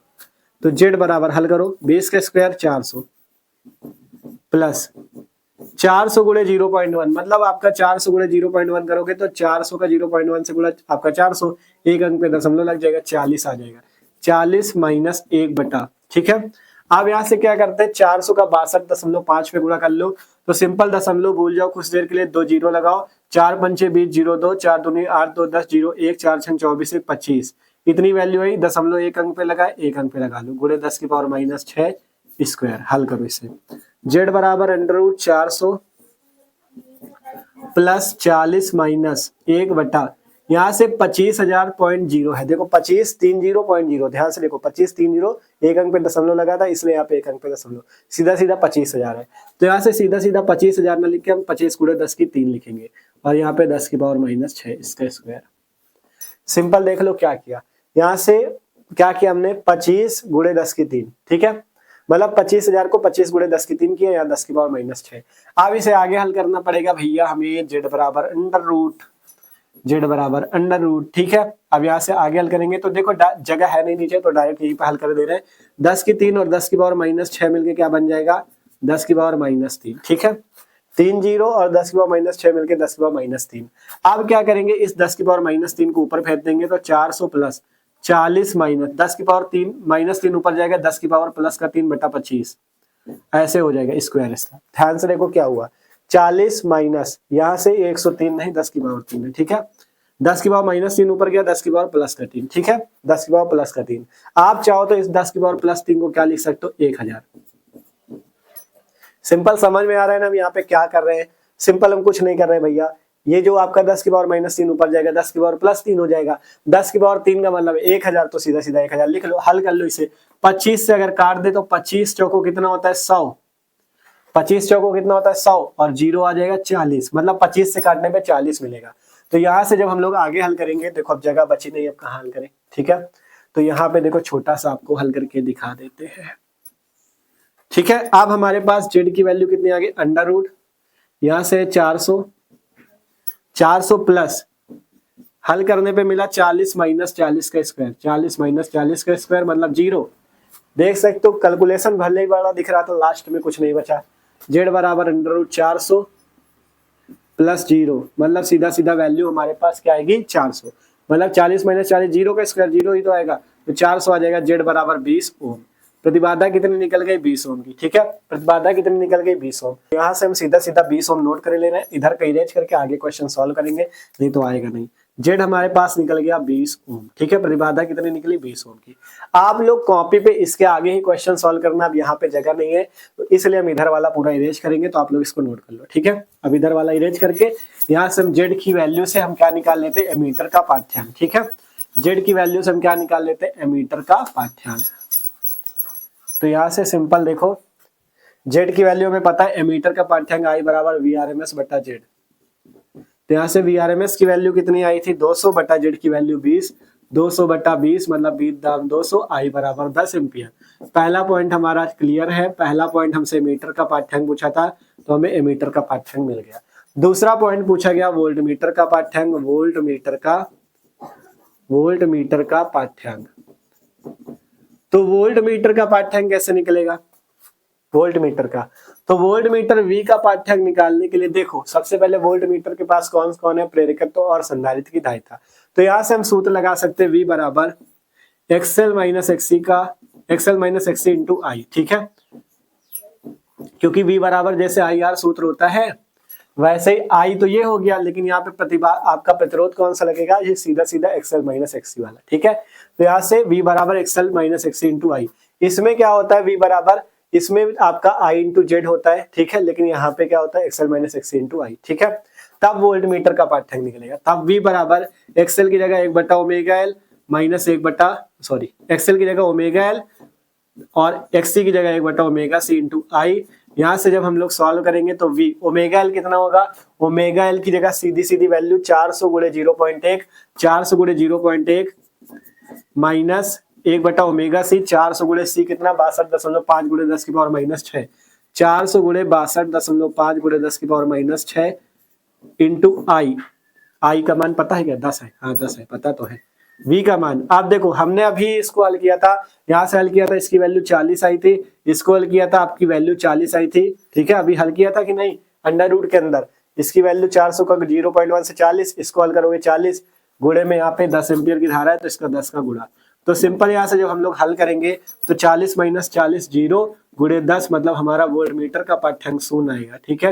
तो जेड बराबर हल करो 20 का स्क्वायर 400 प्लस 400 गुणे 0.1, मतलब आपका 400 गुणे 0.1 करोगे तो 400 का 0.1 से गुणा आपका 400, एक अंक पे दशमलव लग जाएगा, 40 आ जाएगा, 40 माइनस 1/, ठीक है। अब यहाँ से क्या करते हैं, 400 का 62.5 पे गुणा कर लो, तो सिंपल दशमलव भूल जाओ कुछ देर के लिए, 2 जीरो लगाओ, 4 पंचे 20 0 2, 4 दूनी 8 2 10 0 1, 4 6 24 1 25, इतनी वैल्यू आई, दशमलव एक अंक पे लगाए, एक अंक पे लगा लो, गुणे 10 की पावर माइनस 6 स्क्वायर। हल करो इसे, जेड बराबर अंडर रूट 400 प्लस 40 माइनस 1/, यहाँ से 25,000.0 है, देखो 2530.0, ध्यान से देखो 2530, एक अंक पे दशमलव लगा था इसलिए यहाँ पे एक अंक पे दशमलव, सीधा सीधा 25,000 है, तो यहाँ से सीधा सीधा 25,000 न लिख के हम 25 गुणे 10 की 3 लिखेंगे, और यहाँ पे 10 की पावर माइनस 6 इसका स्क्वायर। सिंपल देख लो क्या किया, यहाँ से क्या किया हमने 25 गुणे 10 की 3, ठीक है, मतलब 25,000 को 25 गुणे 10 की 3 किया, या 10 की पावर माइनस 6। अब इसे आगे हल करना पड़ेगा भैया हमें, जेड बराबर अंडर रूट, जेड बराबर अंडर रूट, ठीक है। अब यहाँ से आगे हल करेंगे तो देखो जगह है नहीं नीचे, तो डायरेक्ट यहीं पे हल कर दे रहे हैं, 10 की 3 और 10 की पावर माइनस 6 मिलके क्या बन जाएगा, 10 की पावर माइनस 3, ठीक है। 3 जीरो और 10 की पावर माइनस 6 मिलके 10 की पावर माइनस 3। अब क्या करेंगे, इस 10 की पावर माइनस 3 को ऊपर फेंक देंगे, तो 400 प्लस 40 माइनस 10 की पावर 3 माइनस 3 ऊपर जाएगा, 10 की पावर प्लस का 3/25, ऐसे हो जाएगा स्क्वायर इसका। ध्यान से देखो क्या हुआ, 40 माइनस यहाँ से 103 नहीं, 10 की पावर 3 है, ठीक है, 10 की पावर माइनस 3 ऊपर गया, 10 की पावर प्लस का 3, ठीक है, 10 की पावर प्लस का 3। आप चाहो तो इस 10 की पावर प्लस 3 को क्या लिख सकते हो, 1000। सिंपल समझ में आ रहा है ना हम यहाँ पे क्या कर रहे हैं, सिंपल हम कुछ नहीं कर रहे हैं भैया, ये जो आपका 10 की पावर माइनस 3 ऊपर जाएगा, 10 की पावर प्लस 3 हो जाएगा, 10 की पावर 3 का मतलब 1000, तो सीधा सीधा 1000 लिख लो, हल कर लो इसे। 25 से अगर काट दे तो 25 चौको कितना होता है 100, 25 चौको कितना होता है 100, और जीरो आ जाएगा 40, मतलब 25 से काटने पे 40 मिलेगा। तो यहाँ से जब हम लोग आगे हल करेंगे, देखो अब जगह बची नहीं, अब कहाँ हल करें, ठीक है। तो यहाँ पे देखो छोटा सा आपको हल करके दिखा देते हैं, ठीक है। अब हमारे पास जेड की वैल्यू कितनी आ गई, अंडर रूट, यहाँ से 400 प्लस हल करने पे मिला 40 माइनस 40 का स्क्वायर, 40 माइनस 40 का स्क्वायर मतलब 0। देख सकते हो कैलकुलेशन भले ही बड़ा दिख रहा था, लास्ट में कुछ नहीं बचा। जेड बराबर अंडर रूट 400 प्लस 0, मतलब सीधा सीधा वैल्यू हमारे पास क्या आएगी 400, मतलब 40 माइनस 40, 0 का स्क्वायर 0 ही तो आएगा, तो 400 आ जाएगा। जेड बराबर 20 ओम। प्रतिबाधा कितनी निकल गई 20 ओम की, ठीक है, प्रतिबाधा कितनी निकल गई 20 ओम। यहाँ से हम सीधा सीधा 20 ओम नोट कर ले रहे हैं, इधर का इरेज करके आगे क्वेश्चन सॉल्व करेंगे, नहीं तो आएगा नहीं। जेड हमारे पास निकल गया 20 ओम, ठीक है, प्रतिबाधा कितनी निकली 20 ओम की। आप लोग कॉपी पे इसके आगे ही क्वेश्चन सॉल्व करना, अब यहाँ पे जगह नहीं है तो इसलिए हम इधर वाला पूरा इरेज करेंगे, तो आप लोग इसको नोट कर लो, ठीक है। अब इधर वाला इरेज करके यहाँ से हम जेड की वैल्यू से हम क्या निकाल लेते हैं, एमीटर का पाठ्यांक, ठीक है। जेड की वैल्यू से हम क्या निकाल लेते हैं, एमीटर का पाठ्यांक। तो यहाँ से सिंपल देखो, जेड की वैल्यू हमें पता है, एमीटर का पाठ्यांक आई बराबर VRMS बटा जेड। तो यहाँ से VRMS की वैल्यू कितनी आई थी 200 बटा जेड की वैल्यू 20, 200/20 मतलब 20 आई बराबर 10 एम्पियर। पहला पॉइंट हमारा क्लियर है। पहला पॉइंट हमसे मीटर का पाठ्यांक पूछा था तो हमें एमीटर का पाठ्यांक मिल गया। दूसरा पॉइंट पूछा गया वोल्ट मीटर का पाठ्यांक। वोल्ट मीटर का पाठ्यांक। तो वोल्ट मीटर का पाठ्यांक कैसे निकलेगा? वोल्ट मीटर का, तो वोल्ट मीटर V का पाठ्यांक निकालने के लिए देखो सबसे पहले वोल्ट मीटर के पास कौन कौन है? प्रेरकत्व और संधारित्र की धारिता। तो यहां से हम सूत्र लगा सकते हैं V बराबर XL माइनस XC इंटू आई। ठीक है, क्योंकि V बराबर जैसे IR सूत्र होता है वैसे ही आई तो ये हो गया, लेकिन यहाँ पे आपका प्रतिरोध कौन सा लगेगा? ये सीधा सीधा XL माइनस XC वाला। ठीक है, तो यहाँ से V बराबर XL माइनस XC इंटू आई। इसमें क्या होता है? V बराबर, इसमें आपका I इंटू जेड होता है। ठीक है, लेकिन यहाँ पे क्या होता है? XL माइनस XC इंटू आई। ठीक है, तब वोल्ट मीटर का पाठ्यांक निकलेगा। तब V बराबर XL की जगह 1/ओमेगा L माइनस XL की जगह ओमेगा L और XC की जगह 1/ओमेगा C इंटू आई। यहाँ से जब हम लोग सॉल्व करेंगे तो V ओमेगा L कितना होगा? ओमेगा L की जगह सीधी वैल्यू 400 गुणे 0.1, 400 गुणे 0.1 माइनस 1/ओमेगा C, 400 गुणे C कितना? 62.5 गुणे 10 की पावर माइनस 6, 400 गुणे 62.5 गुणे 10 की पावर माइनस 6 इंटू आई। आई का मान पता है क्या? 10 है। हाँ 10 है, पता तो है। V का मान आप देखो, हमने अभी इसको हल किया था, यहाँ से हल किया था, इसकी वैल्यू 40 आई थी, इसको हल किया था, आपकी वैल्यू 40 आई थी। ठीक है, अभी हल किया था कि नहीं? अंडर रूट के अंदर इसकी वैल्यू 400 का 0.1 से 40, इसको हल करोगे 40 गुणे में यहाँ पे 10 एम्पियर की धारा है तो इसका 10 का गुणा। तो सिंपल यहाँ से जब हम लोग हल करेंगे तो 40 माइनस 40 0 गुणे 10 मतलब हमारा वोल्ट मीटर का पाठ्यांक 0 आएगा। ठीक है,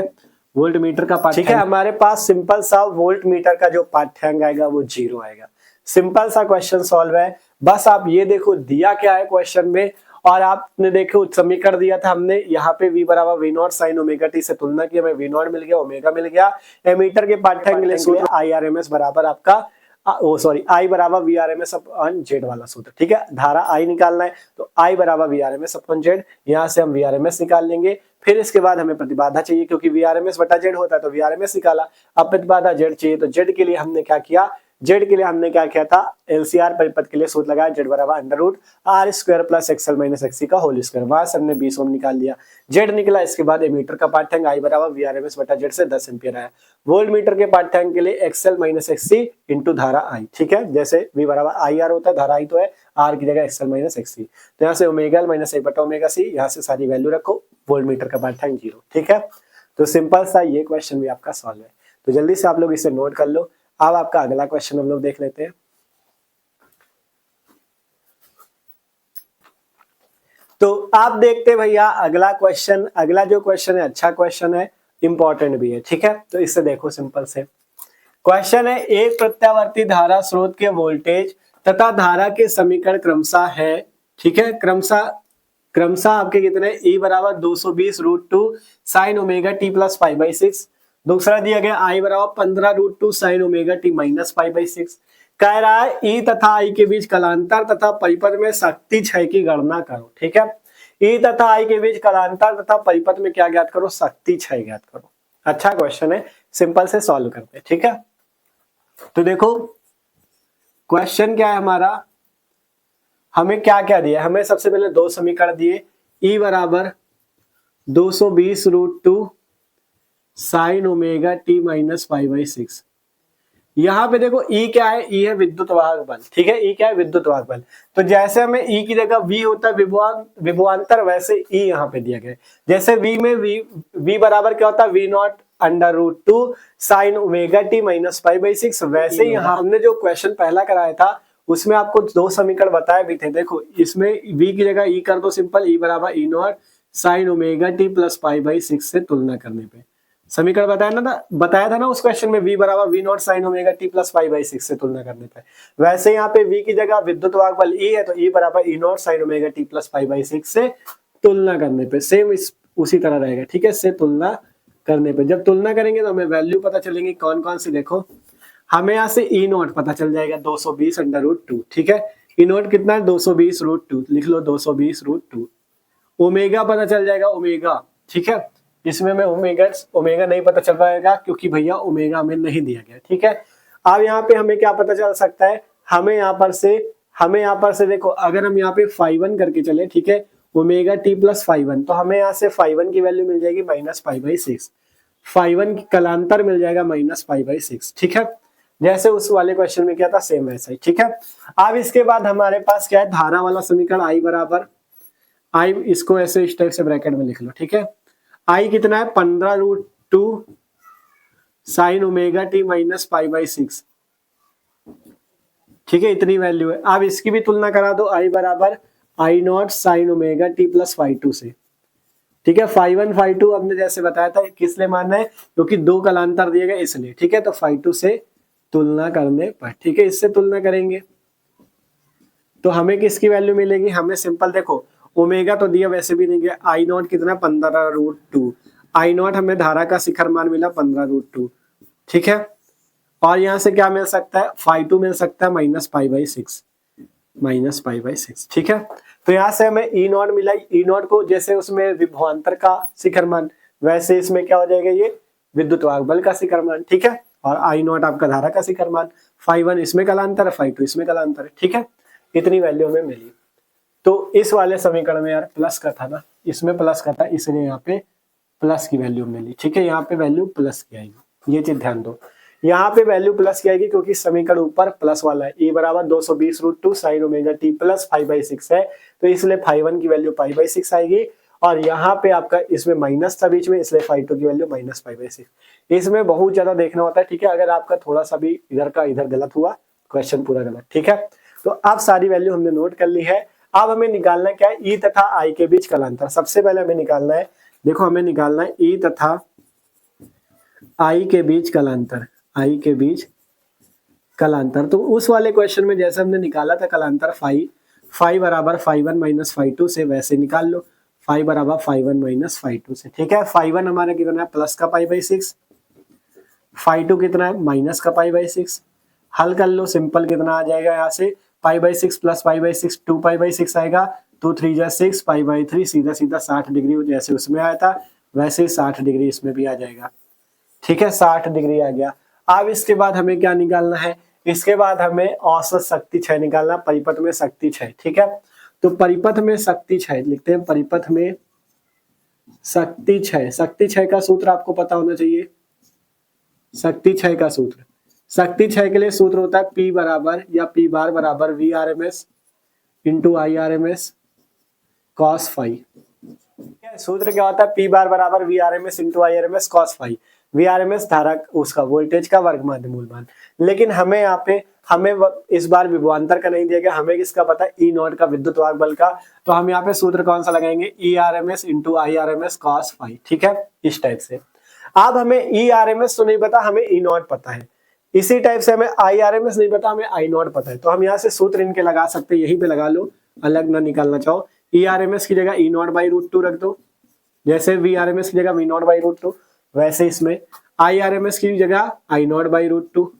वोल्ट मीटर का पाठ्यांक। ठीक है, हमारे पास सिंपल सा वोल्ट मीटर का जो पाठ्यांक आएगा वो 0 आएगा। सिंपल सा क्वेश्चन सॉल्व है। बस आप ये देखो दिया क्या है क्वेश्चन में, और आपने देखो समीकरण दिया था हमने, यहाँ पे V बराबर V0 साइन ओमेगा टी से तुलना की, हमें V0 मिल गया, ओमेगा मिल गया। एमीटर के पाठ्यांक के लिए सूत्र IRMS बराबर आपका I बराबर VRMS अपॉन जेड वाला सूत्र। ठीक है, धारा I निकालना है तो I बराबर VRMS अपॉन जेड, यहाँ से हम VRMS निकाल लेंगे। फिर इसके बाद हमें प्रतिबाधा चाहिए, क्योंकि VRMS बटा जेड होता है तो VRMS निकाला। अब प्रतिबाधा जेड चाहिए तो जेड के लिए हमने क्या किया? जेड के लिए हमने क्या किया था? LCR परिपथ के लिए सूत्र लगाया, जेड बराबर under root R square plus XL minus XC का होल स्क्वायर। वहां से हमने 20 ओम निकाल लिया, जेड निकला। इसके बाद एमीटर का पाठ्यांक I बराबर VRMS बटा जेड से 10 एम्पियर आया। वोल्ट मीटर के पाठ्यांक के लिए XL माइनस XC इंटू धारा I। ठीक है, जैसे V बराबर IR होता है, धारा I तो है, R की जगह XL माइनस XC, तो यहाँ से ओमेगा L माइनस 1/ओमेगा C, यहाँ से सारी वैल्यू रखो, वोल्ट मीटर का पाठ्यांक 0। ठीक है, तो सिंपल सा ये क्वेश्चन भी आपका सॉल्व है। तो जल्दी से आप लोग इसे नोट कर लो। अब आपका अगला क्वेश्चन हम लोग देख लेते हैं। तो आप देखते हैं भैया अगला क्वेश्चन, अगला जो क्वेश्चन है अच्छा क्वेश्चन है, इंपॉर्टेंट भी है। ठीक है, तो इससे देखो सिंपल से क्वेश्चन है, एक प्रत्यावर्ती धारा स्रोत के वोल्टेज तथा धारा के समीकरण क्रमशः है। ठीक है, क्रमशः आपके कितने? E बराबर 220√2 साइन ओमेगा टी प्लस 5/6। दूसरा दिया गया I बराबर 15√2 साइन ओमेगा टी माइनस 5/6। कह रहा है E तथा I के बीच कलांतर तथा परिपथ में शक्ति क्षय की गणना करो। ठीक है, E तथा I के बीच कलांतर तथा परिपथ में क्या ज्ञात करो? शक्ति क्षय ज्ञात करो। अच्छा क्वेश्चन है, सिंपल से सॉल्व करते हैं। ठीक है, तो देखो क्वेश्चन क्या है हमारा, हमें क्या क्या दिया? हमें सबसे पहले दो समीकरण दिए, E बराबर 220√2 साइन ओमेगा टी माइनस 5/6। यहाँ पे देखो E क्या है? E है विद्युत वाहक बल। ठीक है, E क्या है? विद्युत वाहक बल। तो जैसे हमें E की जगह V होता है विभवांतर, वैसे E यहाँ पे दिया गया है। जैसे V में V बराबर क्या होता है? V0 under root 2 sine omega t minus 5/6। वैसे ही यहाँ हमने जो क्वेश्चन पहला कराया था उसमें आपको दो समीकरण बताए भी थे। देखो इसमें V की जगह E कर दो सिंपल, E बराबर E0 sign omega t plus 5/6 से तुलना करने पे समीकरण बताया था ना उस क्वेश्चन में, V बराबर V0 sign omega t plus 5/6 से तुलना करने पे। वैसे यहाँ पे V की जगह विद्युत वाहक बल E है तो E बराबर E0 sign omega t plus 5/6 से तुलना करने पे सेम उसी तरह रहेगा। ठीक है, से तुलना करने पे जब तुलना करेंगे तो हमें वैल्यू पता चलेंगी कौन कौन सी। देखो हमें यहाँ से E0 पता चल जाएगा 220√2। ठीक है, E0 कितना है? 220√2, लिख लो 220√2। ओमेगा पता चल जाएगा, ओमेगा। ठीक है, इसमें हमें ओमेगा नहीं पता चल पाएगा क्योंकि भैया ओमेगा हमें नहीं दिया गया। ठीक है, अब यहाँ पे हमें क्या पता चल सकता है? हमें यहाँ पर से देखो, अगर हम यहाँ पे φ1 करके चले, ठीक है, ओमेगा टी प्लस φ1, तो हमें यहाँ से φ1 की वैल्यू मिल जाएगी -π/6, φ1 की कलांतर मिल जाएगा -π/6, ठीक है। जैसे उस वाले क्वेश्चन में क्या था, सेम वैसा ही, ठीक है। अब इसके बाद हमारे पास क्या है, धारा वाला समीकरण I बराबर I, इसको ऐसे इस टाइप से ब्रैकेट में लिख लो, ठीक है। I कितना है, 15√2 sin ओमेगा टी -π/6, ठीक है, इतनी वैल्यू है। अब इसकी भी तुलना करा दो, I बराबर I0 sin omega t plus φ2 से, ठीक है। φ1 φ2 हमने जैसे बताया था किस लिए मानना है, क्योंकि दो कलांतर दिए गए इसलिए, ठीक है। तो φ2 से तुलना करने पर, ठीक है, इससे तुलना करेंगे तो हमें किसकी वैल्यू मिलेगी, हमें सिंपल देखो, ओमेगा तो दिया वैसे भी नहीं गया, I0 कितना 15√2, I0 हमें धारा का शिखर मान मिला 15√2, ठीक है। और यहां से क्या मिल सकता है, φ2 मिल सकता है -π/6, ठीक है। तो यहाँ से हमें E0 मिला, E0 को जैसे उसमें विभवांतर का शिखर मान, वैसे इसमें क्या हो जाएगा, ये विद्युत वाहक बल का शिखर मान, ठीक है। और I0 आपका धारा का शिखर मान, φ1 इसमें कलांतर है, φ2 इसमें कलांतर है, ठीक है। इतनी वैल्यू हमें मिली। तो इस वाले समीकरण में यार प्लस का था ना, इसमें प्लस का था, इसलिए यहाँ पे प्लस की वैल्यू मिली, ठीक है। यहाँ पे वैल्यू प्लस की आएगी, ये चीज ध्यान दो, यहाँ पे वैल्यू प्लस की आएगी क्योंकि समीकरण ऊपर प्लस वाला है। E बराबर 220√2 sin ओमेगा टी प्लस π/6 है, तो इसलिए φ1 की वैल्यू π/6 आएगी, और यहाँ पे आपका इसमें माइनस था बीच में, इसलिए φ2 की वैल्यू -π/6। इसमें बहुत ज्यादा देखना होता है, ठीक है। अगर आपका थोड़ा सा भी इधर का इधर गलत हुआ, क्वेश्चन पूरा गलत, ठीक है। तो अब सारी वैल्यू हमने नोट कर ली है। अब हमें निकालना क्या है, ई तथा आई के बीच कलांतर। सबसे पहले हमें निकालना है, देखो हमें निकालना है ई तथा आई के बीच कलांतर, आई के बीच कलांतर। तो उस वाले क्वेश्चन में जैसे हमने निकाला था कलांतर फाई बराबर φ1 - φ2 से, वैसे निकाल लो, फाई बराबर φ1 - φ2 से, ठीक है। φ1 हमारा कितना है, प्लस का π/6, φ2 कितना है, माइनस का π/6। हल कर लो, सिंपल कितना आ जाएगा, यहाँ से π/6 प्लस π/6 2π/6 आएगा, 2 3 जा 6, π/3 सीधा सीधा 60 डिग्री, जैसे उसमें आया था वैसे ही 60 डिग्री इसमें भी आ जाएगा, ठीक है। 60 डिग्री आ गया। अब इसके बाद हमें क्या निकालना है, इसके बाद हमें औसत शक्ति क्षय निकालना, परिपथ में शक्ति क्षय, ठीक है। तो परिपथ में शक्ति क्षय लिखते हैं, परिपथ में शक्ति क्षय। शक्ति क्षय का सूत्र आपको पता होना चाहिए, शक्ति क्षय का सूत्र, शक्ति क्षय के लिए सूत्र होता है P बराबर या P बार बराबर VRMS into IRMS cos phi. सूत्र क्या होता है, P बार बराबर VRMS into IRMS cos phi. VRMS धारा उसका वोल्टेज का वर्ग माध्य मूलमान। लेकिन हमें यहाँ पे हमें इस बार विभवांतर का नहीं दिया गया, हमें किसका पता है, E0 का विद्युत वाहक बल का। तो हम यहाँ पे सूत्र कौन सा लगाएंगे, ERMS into IRMS cos phi, ठीक है, इस टाइप से। अब हमें ERMS तो नहीं पता, हमें E0 पता है। इसी टाइप से हमें IRMS नहीं पता, हमें I0 पता है। तो हम यहाँ से सूत्र इनके लगा सकते हैं, यहीं पे लगा लो, अलग ना निकालना चाहो। ERMS की जगह E0/√2 रख दो, जैसे VRMS की जगह V0/√2, वैसे इसमें IRMS की जगह I0/√2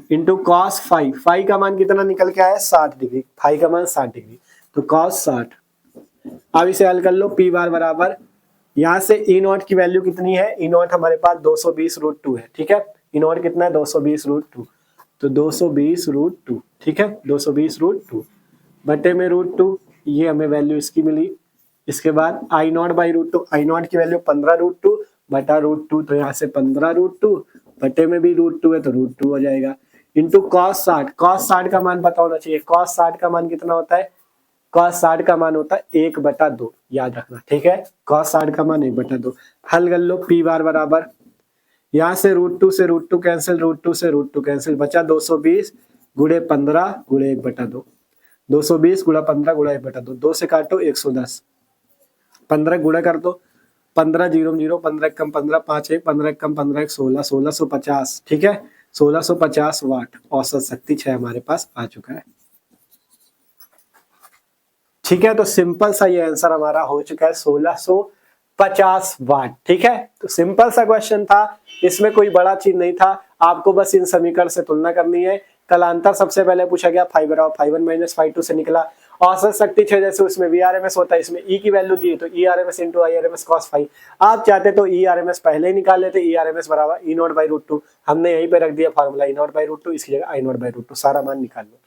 into cos phi. Phi का मान कितना निकल के आया, 60 डिग्री, फाई का मान 60 डिग्री, तो cos 60। अब इसे हल कर लो, P बार बराबर, यहाँ से E0 की वैल्यू कितनी है, E0 हमारे पास 220√2 है, ठीक है। E0 कितना है, 220√2, तो 220√2, ठीक है, 220√2 बटे में √2, ये हमें वैल्यू इसकी मिली। इसके बाद I0/√2, I0 की वैल्यू 15√2 बटा √2, तो यहाँ से 15√2 बटे में भी √2 है, तो √2 हो जाएगा, इंटू cos 60। cos 60 का मान पता होना चाहिए, cos 60 का मान कितना होता है, cos 60 का मान होता है 1/2, याद रखना, ठीक है। cos 60 का मान 1/2। हल कर लो, P बार बराबर, यहाँ से √2 से √2 कैंसिल, √2 से √2 कैंसिल, बचा 220 गुणे 15 गुणे 1/2, 220 गुणा 15 गुणा 1/2, 2 से काटो 110, 15 गुणा कर दो, 15 0 0, 15 कम 15 5 1, 15 कम 15 16, 1650, ठीक है, 1650 वाट औसत शक्ति क्षय हमारे पास आ चुका है, ठीक है। तो सिंपल सा ये आंसर हमारा हो चुका है, 1650 वाट, ठीक है। तो सिंपल सा क्वेश्चन था, इसमें कोई बड़ा चीज नहीं था, आपको बस इन समीकरण से तुलना करनी है। कलांतर सबसे पहले पूछा गया, फाई बराबर φ1 - φ2 से निकला, औसत शक्ति क्षय जैसे उसमें VRMS होता है, इसमें E की वैल्यू दी है तो ERMS into IRMS cos phi. आप चाहते तो ERMS पहले ही निकाल लेते, ERMS बराबर E0/√2, हमने यहीं पे रख दिया फार्मूला E0/√2, इसकी जगह I0/√2, सारा मान निकाल लो।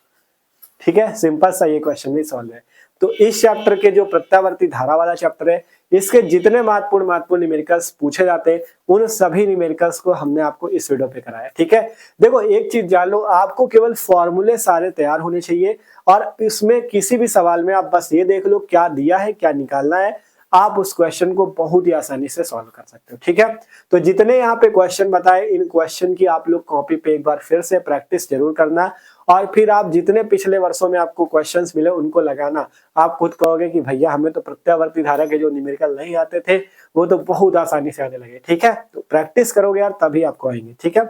ठीक है, सिंपल सा ये क्वेश्चन भी सॉल्व है। तो इस चैप्टर के जो प्रत्यावर्ती धारा वाला चैप्टर है, इसके जितने महत्वपूर्ण न्यूमेरिकल्स पूछे जाते हैं उन सभी न्यूमेरिकल्स को हमने आपको इस वीडियो पे कराया। ठीक है, देखो एक चीज जान लो, आपको केवल फॉर्मूले सारे तैयार होने चाहिए और इसमें किसी भी सवाल में आप बस ये देख लो क्या दिया है, क्या निकालना है, आप उस क्वेश्चन को बहुत ही आसानी से सॉल्व कर सकते हो। ठीक है, तो जितने यहाँ पे क्वेश्चन बताए, इन क्वेश्चन की आप लोग कॉपी पे एक बार फिर से प्रैक्टिस जरूर करना और फिर आप जितने पिछले वर्षों में आपको क्वेश्चंस मिले उनको लगाना। आप खुद कहोगे कि भैया हमें तो प्रत्यावर्ती धारा के जो न्यूमेरिकल नहीं आते थे वो तो बहुत आसानी से आने लगे। ठीक है, तो प्रैक्टिस करोगे यार तभी आपको आएंगे। ठीक है,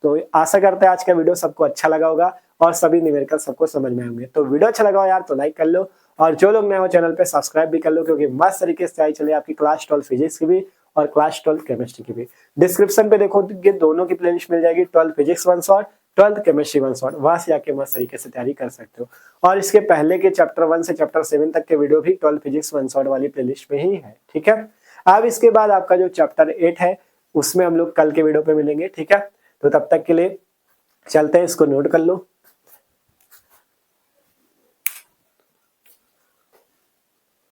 तो आशा करते हैं आज का वीडियो सबको अच्छा लगा होगा और सभी न्यूमेरिकल सबको समझ में आएंगे। तो वीडियो अच्छा लगा हो यार तो लाइक कर लो और जो लोग नए हो चैनल पे सब्सक्राइब भी कर लो, क्योंकि मस्त तरीके से आई चले आपकी क्लास 12 फिजिक्स की भी और क्लास 12 केमिस्ट्री की भी। डिस्क्रिप्शन पे देखो कि दोनों की प्लेलिस्ट मिल जाएगी, 12 फिजिक्स 1 शॉट, 12 केमिस्ट्री 1 शॉट, वहां से आके मस्त तरीके से तैयारी कर सकते हो। और इसके पहले के चैप्टर 1 से चैप्टर 7 तक के वीडियो भी 12 फिजिक्स 1 शॉट वाली प्लेलिस्ट में ही है। ठीक है, अब इसके बाद आपका जो चैप्टर 8 है उसमें हम लोग कल के वीडियो पे मिलेंगे। ठीक है, तो तब तक के लिए चलते हैं, इसको नोट कर लो।